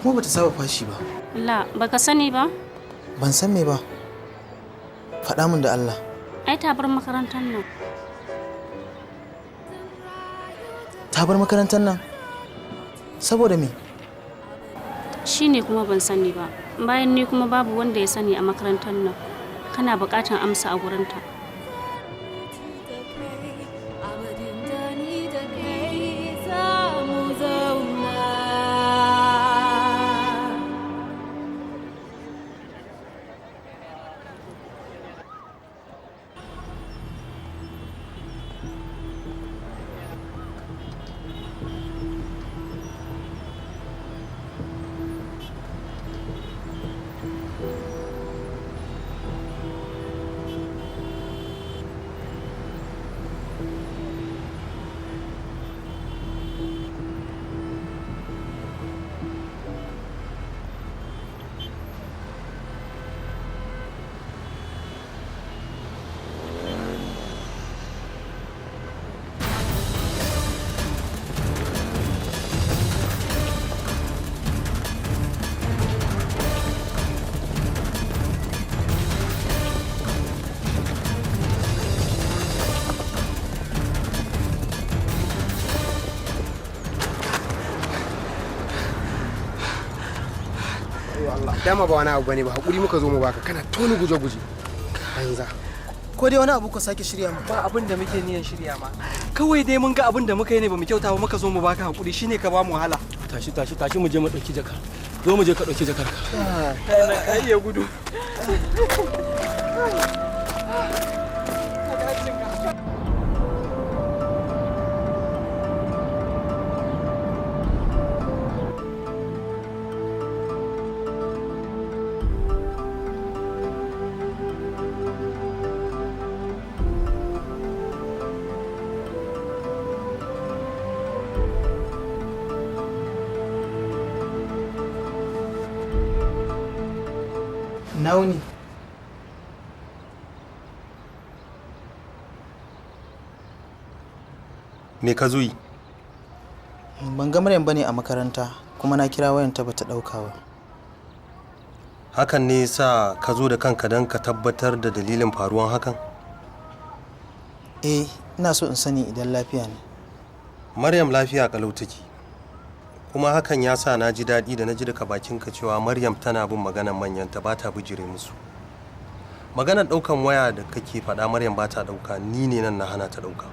Kuma bata saba fashi ba. La, baka sani ba? Ban san me ba. Faɗa min da Allah. Ai ta bar makarantar nan. Ta bar makarantar nan? Saboda me? Shine kuma ban sani ba. Bayan ni kuma babu wanda ya sani a makarantar nan. Kana buƙatar amsa a gurinta. Dama ba wani abu bane ba, hakuri muka zo mu baka, kana toni guje-guje. Banza. Ko dai wani abu ka sake shirya mu? Ba abin da muke niyan shirya ma. Kawai dai mun ga abin da muka yi ne bamu kyauta ba, muka zo mu baka hakuri, shine ka ba mu wahala. Tashi mu je mu dauki jakar. Zo mu je ka dauki jakar ka. Kai na kai ya gudu. Nauni. Me ka zo yi? Ban ga Maryam bane a makaranta, kuma na kira wayanta bata dauka ba. Hakan ne yasa ka zo da kanka don ka tabbatar da dalilin faruwan hakan? Eh, ina so in sani idan lafiya ne. Maryam lafiya kalau take. Kuma hakan ya sa na ji daɗi da na ji daga bakinka cewa Maryam tana bin maganar manyanta, ba ta bijire musu. Maganar ɗaukan waya da kake faɗa Maryam ba ta ɗauka, ni ne nan na hana ta ɗauka.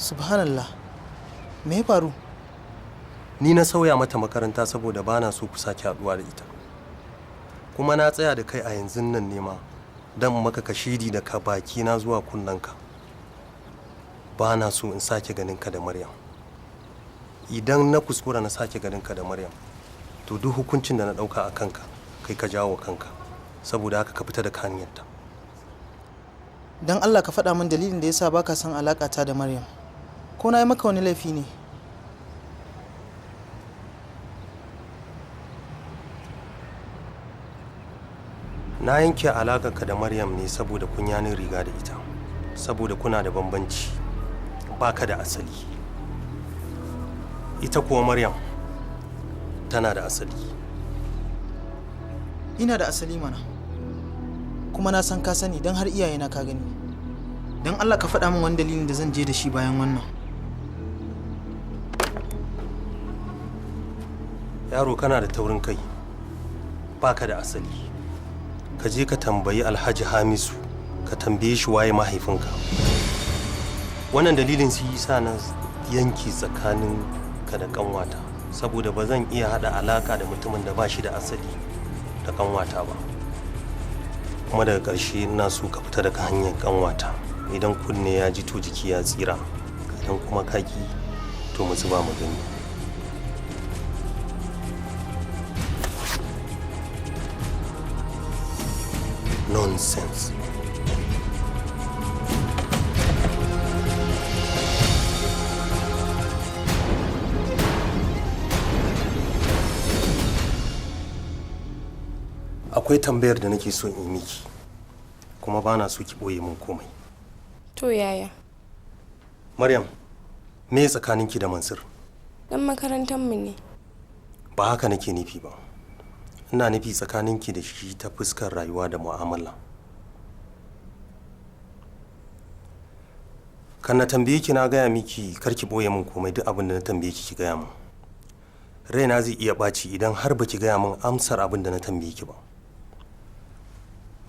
Subhanallah, me ya faru? Ni na sauya mata makaranta saboda ba na so ku sake haɗuwa da ita. Kuma na tsaya da kai a yanzu nan ne ma don maka kashidi da ka baki na zuwa kunnanka. Ba na so in sake ganin ka da Maryam. Idan na kuskura na sake ganin ka da Maryam, to duk hukuncin da na ɗauka a kanka kai ka jawo kanka, saboda haka ka fita da hanyarta. Dan Allah ka faɗa min dalilin da yasa baka son alaƙa ta da Maryam. Ko na yi maka wani laifi ne? Na yanke alaƙarka da Maryam ne saboda kun yanin riga da ita, saboda kuna da bambanci, baka da asali. Ita kuwa Maryam tana da asali. Ina da asali mana, kuma na san ka sani don har iyayena ka gani. Don Allah ka faɗa min wani dalilin da zan je da shi bayan wannan. Yaro kana da taurin kai, baka da asali. Ka je ka tambayi Alhaji Hamisu, ka tambaye shi waye mahaifinka. Wannan dalilin shi yasa na yanki tsakanin ka da kanwata, saboda ba zan iya hada alaka da mutumin da ba shi da asali da kanwata ba. Kuma daga ƙarshe ina so ka fita daga hanyar kanwata. Idan kunne ya ji to jiki ya tsira, idan kuma kaki to mu zuba mu gani. Nonsense. Akwai tambayar da nake so in yi miki, kuma ba na so ki ɓoye min komai. To yaya? Maryam, me tsakaninki da Mansur? Dan makarantarmu ne. Ba haka nake nufi ba. Ina nufi tsakaninki da shi ta fuskar rayuwa da mu'amala. Kan na tambaye ki na gaya miki karki ɓoye min komai, duk abin da na tambaye ki gaya min. Raina zai iya ɓaci idan har baki gaya min amsar abin da na tambaye ki ba.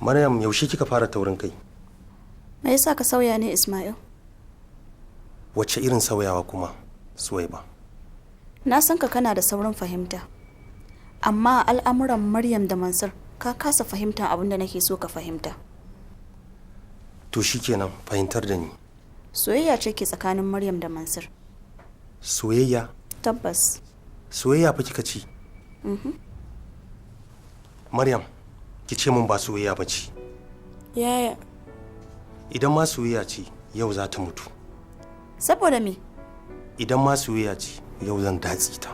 Maryam, yaushe kika fara taurin kai? Me yasa ka sauya ne, Ismail? Wacce irin sauyawa kuma, Suwaiba? Na san ka kana da saurin fahimta. Amma al'amuran Maryam da Mansur ka kasa fahimta abin da nake so ka fahimta. To shikenan, fahimtar da ni. Soyayya ce ke tsakanin Maryam da Mansur. Soyayya? Tabbas. Soyayya fa kika ci? Maryam, ki ce min ba soyayya ba ce. Yaya? Idan ma soyayya ce, yau za ta mutu. Saboda me? Idan ma soyayya ce, yau zan datse ta.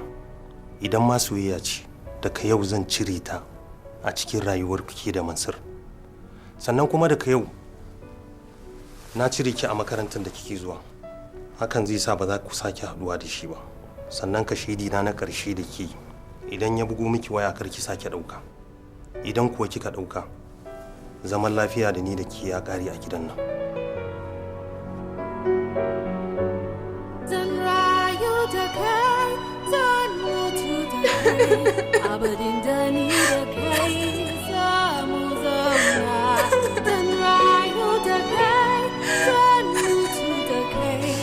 Idan ma soyayya ce, daga yau zan cire ta a cikin rayuwar ke da Mansur. Sannan kuma daga yau na cire ki a makarantar da kike zuwa. Hakan zai sa ba za ku sake haduwa da shi ba. Sannan ka shaidi na ƙarshe da ke, idan ya bugo miki waya kar ki sake ɗauka. Idan kuwa kika ɗauka, zaman lafiya da ni da ke ya ƙare a gidan nan. Zan rayu da kai, zan mutu da kai, abadin da ni da kai za mu zauna. Zan rayu da kai, zan mutu da kai,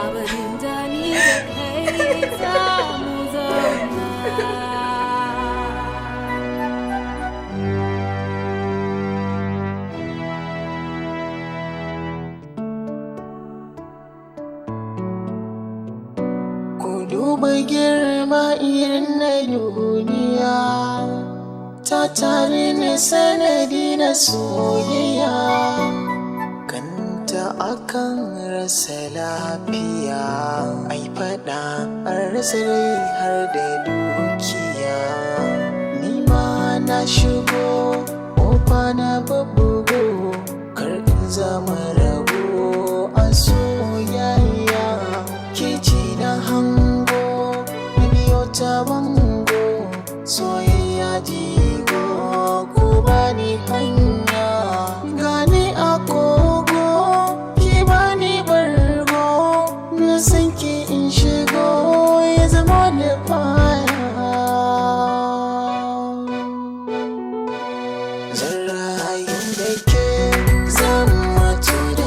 abadin da ni da kai za mu zauna. Duba girma irin na duniya, ta tare na sanadi na soyayya, kanta akan rasa lafiya, ai fada an rasa rai har da dukiya. Ni ma na shigo ƙofa na babbugo, kar in zama rago a soyayya, ke ce na hango ta bango, soyayya jigo, ku bani hanya, gani a kogo, ki bani bargo, na san ki in shigo ya zama da baya. Zan rayu da ke, zan mutu da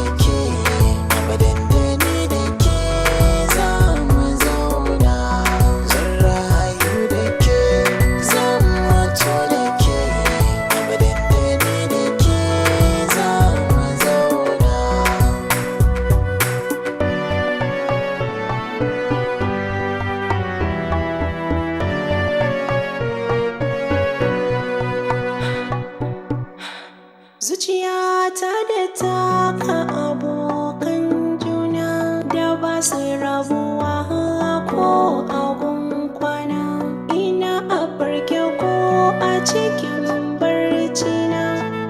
cikin barci na,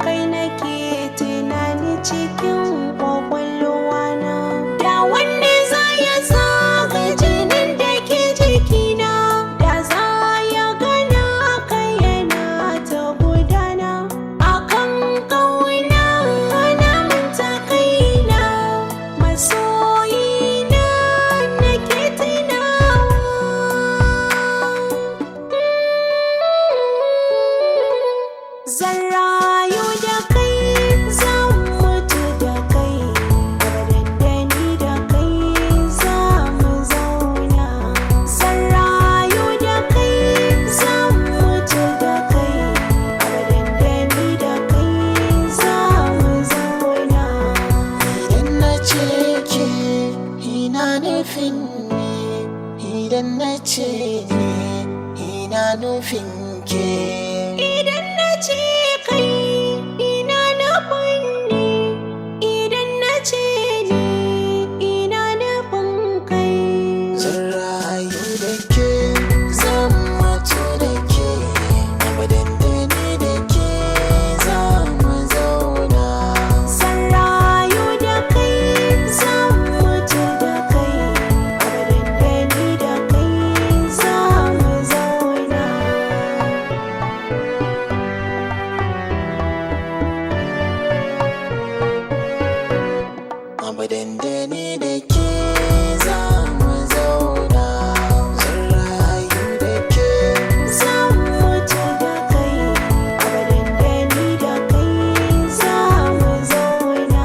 kai nake tunani cikin kwakwalwa na. Da wanda za ya saka jinin da ke jikina, da za ya gana ka yana ta gudana. Akan kauna na manta kaina, masoyina nake tunawa. Zan rayu da kai, zan mutu da kai, abadan da ni da kai za mu zauna. Zan rayu da kai, zan mutu da kai, abadan da ni da kai za mu zauna. Idan na ce ke ina nufin ne, idan na ce ne ina nufin ke. Idan na ce kai ina nufin ni, idan na ce ni ina nufin kai. Zan rayu da ke, zan mutu da ke, abadan da ni da ke za mu zauna. Zan rayu da kai, zan mutu da kai, abadan da ni da kai za mu zauna. Abadan da ni da ke za mu zauna. Zan rayu da ke, Zan mutu da kai, abadan da ni da kai za mu zauna.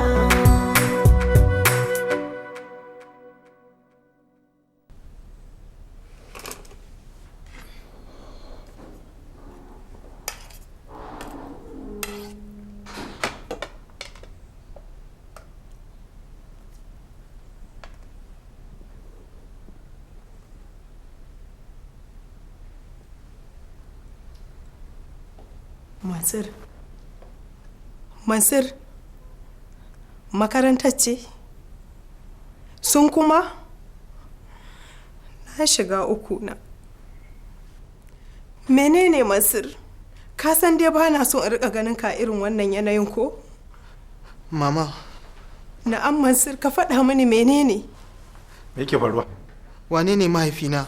Mansur. Mansur. Makarantar ce? Sun kuma? Na shiga uku na. Menene Mansur? Ka san dai ba na so in rika ganin ka irin wannan yanayin ko? Mama, Na'am Mansur, ka faɗa mini menene? Me yake faruwa? wane ne mahaifina?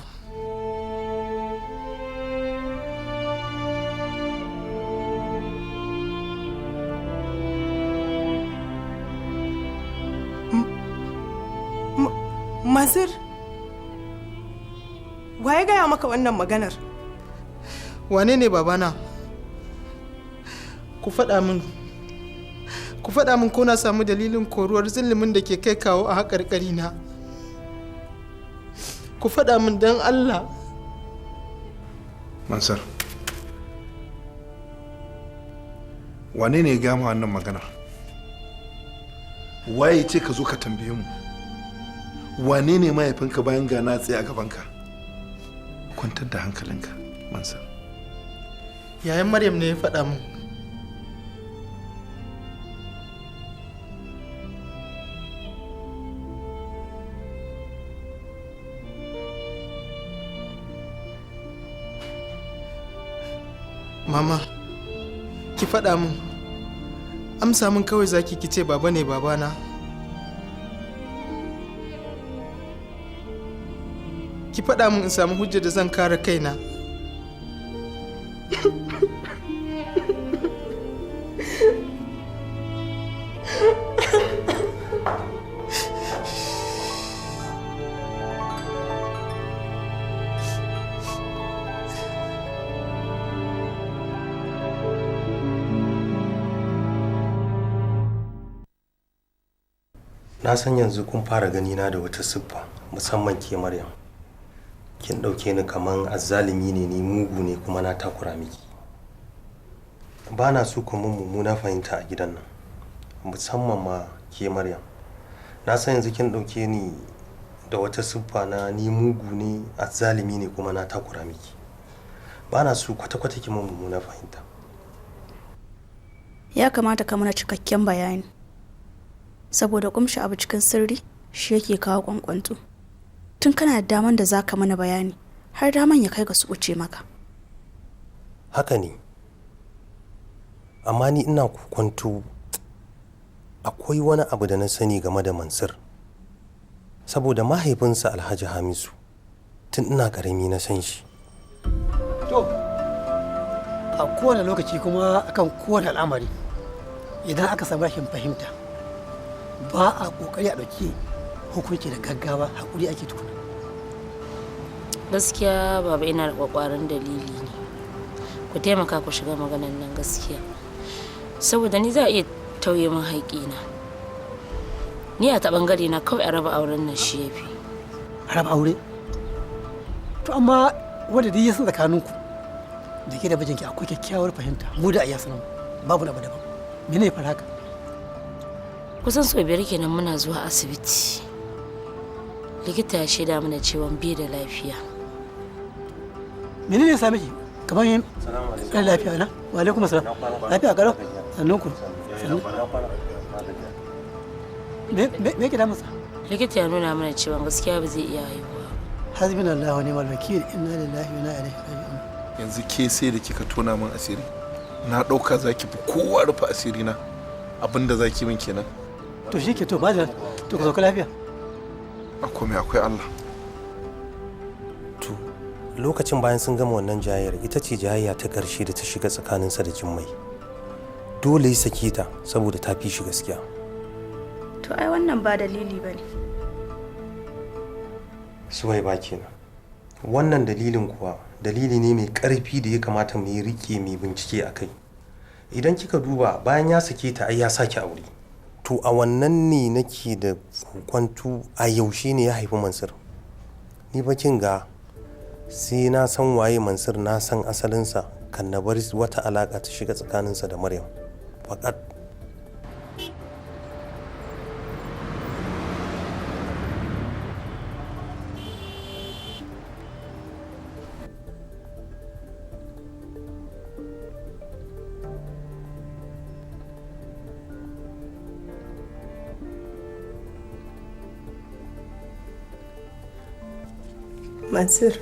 Mansur, waye gaya maka wannan maganar? Wane ne babana? Ku faɗa min. Ku faɗa min ko na samu dalilin koruwar zillimin da ke kai kawo a haƙarƙari na. Ku faɗa min don Allah. Mansur, wane ne ya gama wannan maganar? Waye ce ka zo ka tambaye mu? Wane ne mahaifinka bayan ga na tsaye a gabanka? Kwantar da hankalinka, Mansur. Yayan Maryam ne ya faɗa min. Mama, ki faɗa min. Amsa min kawai zaki ki ce baba ne babana. Ki faɗa min in samu hujja da zan kare kaina. Na san yanzu kun fara ganina da wata siffa, musamman ke Maryam. Kin ɗauke ni kaman azzalimi ne, ni mugu ne kuma na takura miki. Ba na so kuma mummuna fahimta a gidan nan, musamman ma ke Maryam. Na san yanzu kin ɗauke ni da wata siffa na ni mugu ne, azzalimi ne kuma na takura miki. Ba na so kwata-kwata ki mummuna fahimta. Ya kamata ka mana cikakken bayani. Saboda kumshi abu cikin sirri shi yake kawo kwankwanto. Tun kana da daman da za ka mana bayani har daman ya kai ga su wuce maka. Haka ne, amma ni ina kwanto akwai wani abu da na sani game da Mansur, saboda mahaifinsa Alhaji Hamisu tun ina karami na san shi. To a kowane lokaci kuma akan kowane al'amari idan aka samu rashin fahimta ba a kokari a ɗauki hukunci da gaggawa, hakuri ake tukuna. Gaskiya baba ina da kwakwaran dalili ne, ku taimaka ku shiga maganan nan gaskiya, saboda ni za a iya tauye min haƙƙina. Ni a ta bangare na kawai a raba auren nan shi yafi. A raba aure? To amma wanda dai ya san tsakaninku da ke da mijinki akwai kyakkyawar fahimta, mu da iya sanan babu na daban. Mene ne fara haka? Kusan sau 5 kenan muna zuwa asibiti. Likita ya shaida mana cewa bai da lafiya. Mene ne ya same ki? Kamar yin lafiya na? Wa alaikum assalam. Lafiya kalau? Sannan ku. Me ke da masa? Likita ya nuna mana cewa gaskiya ba zai iya haihuwa. Hasbunallahu wa ni'mal wakil. Inna lillahi wa inna ilaihi raji'un. Yanzu ke sai da kika tona min asiri. Na dauka zaki fi kowa rufe asiri na. Abinda zaki min kenan. To shi ke to ba da to ka sauka lafiya. Akwai Allah. To lokacin bayan sun gama wannan jayayyar, ita ce jayayya ta ƙarshe da ta shiga tsakaninsa da Jummai. Dole ya sake ta saboda ta fi shi gaskiya. To ai wannan ba dalili bane. Suwaiba kenan. Wannan dalilin kuwa dalili ne mai ƙarfi da ya kamata mu yi rike mai bincike a kai. Idan kika duba bayan ya sake ta ai ya sake aure. To a wannan ne nake da kwantu a yaushe ne ya haifi Mansur. Ni ba kin ga sai na san waye Mansur, na san asalinsa kan na bar wata alaka ta shiga tsakaninsa da Maryam. Fakat Mansur,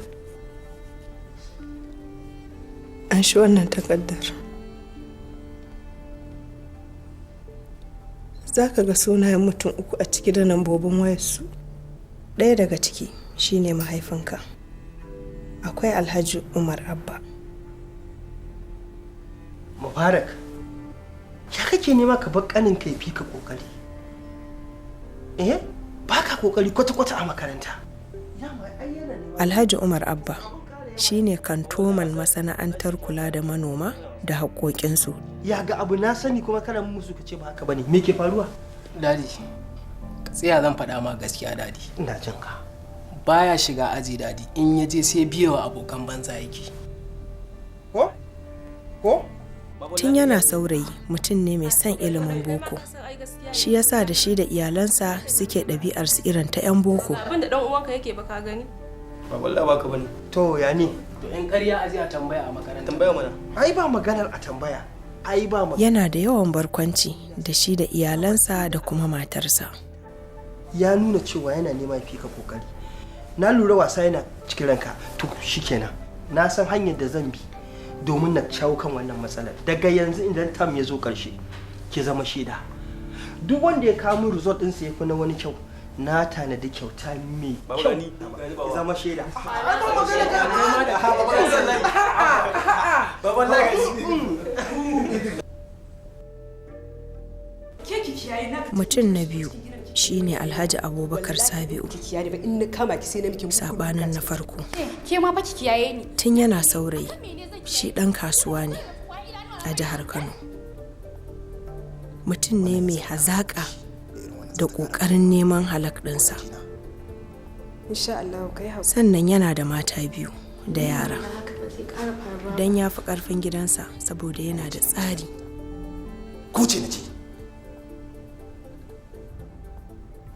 an shi wannan takardar. Za ka ga sunayen mutum 3 a ciki da lambobin wayarsu. Ɗaya daga ciki shine mahaifinka. Akwai Alhaji Umar Abba. Mubarak, ya kake nema ka bar ƙanin ka fi ka kokari? Ba ka kokari kwata-kwata a makaranta. Alhaji Umar Abba shine kantoman masana'antar kula da manoma da haƙoƙinsu. Ya ga abu na sani kuma kana musu ka ce ba haka bane. Me ke faruwa? Dadi, ka tsaya zan faɗa ma gaskiya dadi. Ina jin ka. Baya shiga aji dadi, in ya je sai biyawa abokan banza yake. Ko? Tun yana saurayi mutum ne mai son ilimin boko. Shi yasa da shi da iyalansa suke ɗabi'ar su irin ta 'yan boko. Abin da ɗan uwanka yake baka gani? Ba wallahi baka bane. To ya ne? To in ƙarya aje a tambaya a makaranta. Tambaya mana. Ai ba maganar a tambaya. Ai ba magana. Yana da yawan barkwanci da shi da iyalansa da kuma matarsa. Ya nuna cewa yana nema fi ka kokari. Na lura wasa yana cikin ranka. To shikenan. Na san hanyar da zan bi domin na shawo kan wannan matsalar. Daga yanzu idan tam ya zo ƙarshe ki zama shaida. Duk wanda ya kawo result ɗinsa ya fi na wani kyau, na tanadi kyauta mai kyau. Ya zama shaida. Mutum na biyu shine Alhaji Abubakar Sabi'u. Sabanin na farko. Tun yana saurayi, shi ɗan kasuwa ne a jihar Kano. Mutum ne mai hazaƙa da ƙoƙarin neman halak ɗinsa. Sannan yana da mata 2 da yara. Don ya fi ƙarfin gidansa saboda yana da tsari. Kuce na ce.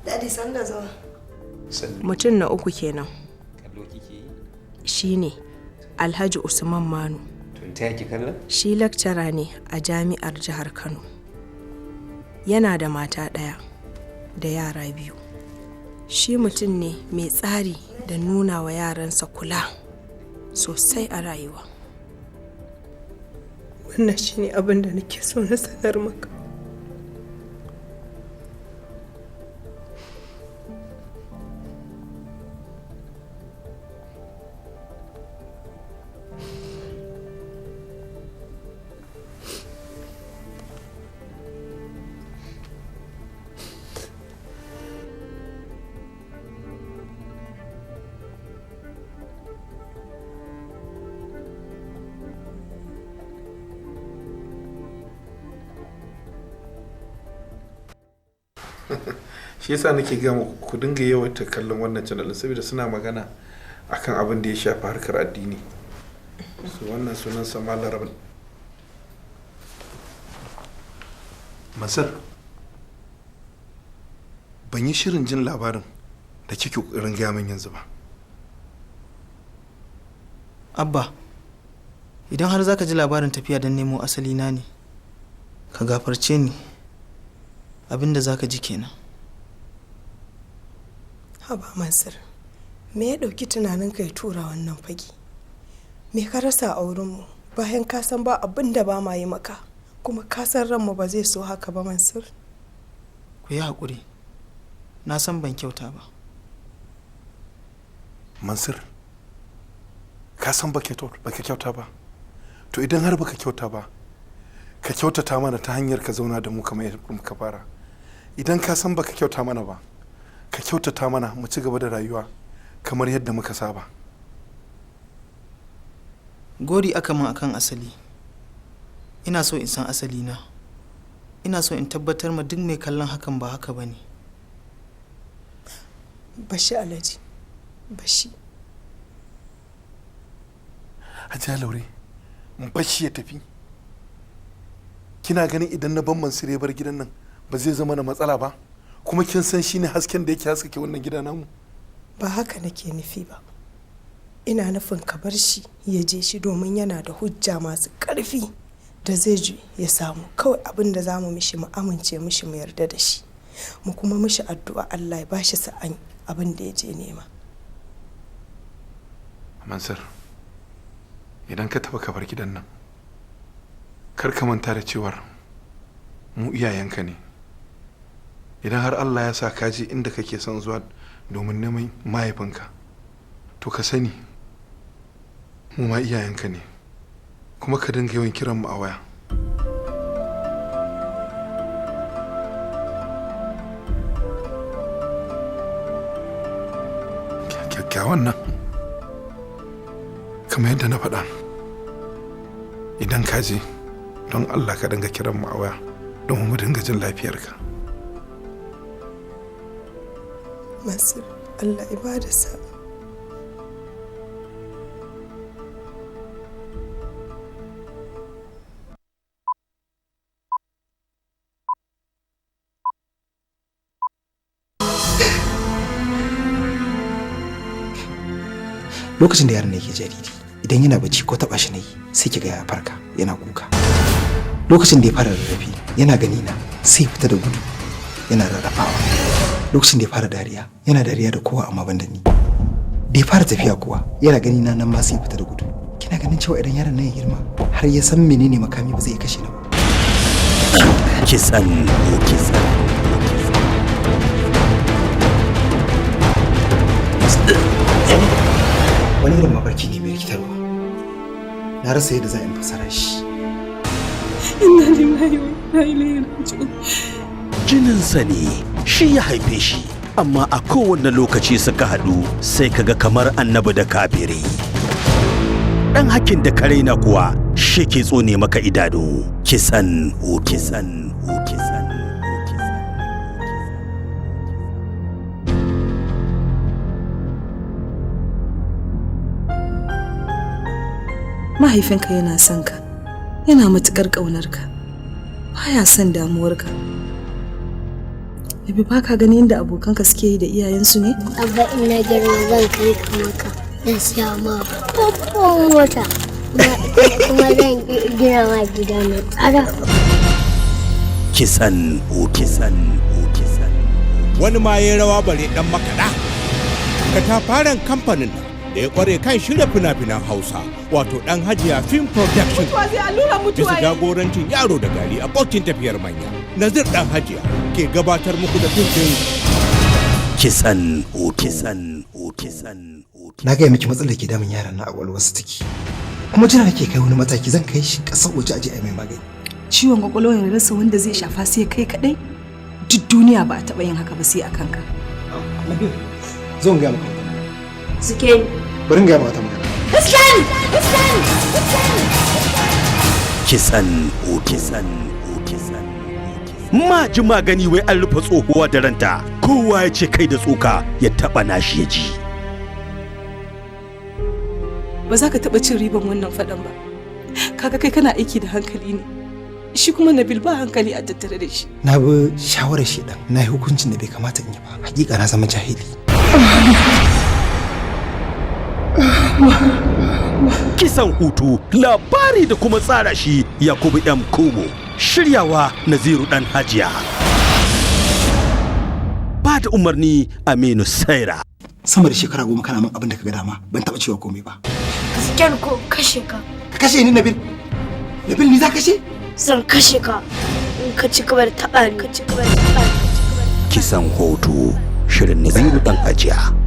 Daddy sanda zuwa. Mutum na 3 kenan. Shi ne Alhaji Usman Manu. Shi lakcara ne a jami'ar jihar Kano. Yana da mata 1 da yara 2. Shi mutum ne mai tsari da nuna wa yaransa kula sosai a rayuwa. wannan shine abin da nake so na sanar maka. shi yasa nake gama ku dinga yawaita kallon wannan channel saboda suna magana akan abin da ya shafi harkar addini. So wannan sunan sa Malam Mansur, ban yi shirin jin labarin da kike kokarin gaya min yanzu ba. Abba, idan har zaka ji labarin tafiya don nemo asali na ne, ka gafarce ni. Abinda zaka ji kenan. Haba Mansur, me ya ɗauki tunanin ka ya tura wannan fage? Me ka rasa a wurinmu bayan ka san ba abin da ba ma yi maka, kuma ka san ranmu ba zai so haka ba Mansur? Ku yi haƙuri, na san ban kyauta ba. Mansur, ka san baka kyauta ba? To idan har baka kyauta ba, ka kyautata mana ta hanyar ka zauna da mu kamar yadda muka fara. Idan ka san baka kyauta mana ba, ka kyautata mana mu ci gaba da rayuwa kamar yadda muka saba. Gori aka min akan asali. Ina so in san asali na. Ina so in tabbatar ma duk mai kallon hakan ba haka bane. Bashi Alhaji, bashi. Hajiya Laure, bashi ya tafi. Kina ganin idan na ban Mansur ya bar gidan nan ba zai zama na matsala ba? Kuma kin san shine hasken da yake haskake wannan gida namu? Ba haka nake nufi ba. Ina nufin ka bar shi ya je shi domin yana da hujja masu ƙarfi da zai ji ya samu kawai abin da zamu mishi mu amince mishi mu yarda da shi. Mu kuma mishi addu'a Allah ya bashi sa'an abin da ya je nema. Mansur, idan ka taba ka bar gidan nan, kar ka manta da cewar mu iyayenka ne. Idan har Allah ya sa ka je inda kake son zuwa domin neman mahaifinka, to ka sani mu ma iyayenka ne, kuma ka dinga yawan kiran mu a waya. Kyakkyawan nan kamar yadda na faɗa, idan ka je don Allah ka dinga kiran mu a waya domin mu dinga jin lafiyarka. Mansur, Allah ya bada sa'a. Lokacin da yaron yake jariri, idan yana bacci ko taba shi ne sai kiga ya farka yana kuka. Lokacin da ya fara rarrafe yana gani na sai ya fita da gudu yana rarrafawa. Lokacin da ya fara dariya yana dariya da kowa amma ban da ni. Da ya fara tafiya kuwa yana gani na nan ma sai ya fita da gudu. Kina ganin cewa idan yaron nan ya girma har ya san menene makami ba zai kashe ni ba. Kisan. Wani irin mafarki ne mai rikitarwa. Na rasa yadda za in fasara shi. Inna lillahi wa inna ilaihi raji'un. Jininsa ne, shi ya haife shi, amma a kowane lokaci suka haɗu sai kaga kamar annabi da kafiri. Ɗan hakin da kare na kuwa shi ke tsone maka idanu. Kisan. Mahaifinka yana son ka, yana matuƙar ƙaunarka, baya son damuwarka. Yabi ba ka gani inda abokanka suke yi da iyayensu ne? Abba ina girma zan kai ka maka, zan siya ma babban mota, kuma zan gina ma gida mai tsada. Kisan. Wani ma ya rawa bare dan makaɗa. Katafaren kamfanin da ya kware kan shirya fina-finan Hausa wato dan Hajiya Film Production. Mutuwa zai allura mutuwa. Bisa jagorancin yaro da gari abokin tafiyar manya. Nazir dan Hajiya ke gabatar muku da fim din Kisan Hutu. Na gaya miki matsalar ke damun yaran na a wasu take. Kuma jira nake kai wani mataki zan kai shi kasar waje aje ai mai magani. Ciwon kwakwalwa ya rasa wanda zai shafa sai kai kadai. Duk duniya ba a taɓa yin haka ba sai a kanka. Nabil, zo in gaya maka. Suke. Bari in gaya maka magana. Kisan Hutu. Ma ji magani wai an rufe tsohuwa da ranta. Kowa ya ce kai da tsoka ya taɓa nashi ya ji. Ba za ka taɓa cin riban wannan faɗan ba. Kaga kai kana aiki da hankali ne. Shi kuma Nabil ba hankali a tattare da shi. Na bi shawarar shedan, na yi hukuncin da bai kamata in yi ba. Hakika na zama jahili. Kisan Hutu labari da kuma tsara shi Yakubu M. Kumo. Shiryawa Naziru dan Hajiya. Ba da umarni Aminu Saira. Sama da shekara 10 kana min abin da kaga dama, ban taba cewa komai ba. Gaskiyar ko kashe ka. Ka kashe ni Nabil. Nabil ni za kashe? Zan kashe ka. In ka ci gaba da taɓa ni. Kisan Hutu shirin Naziru dan Hajiya.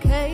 kai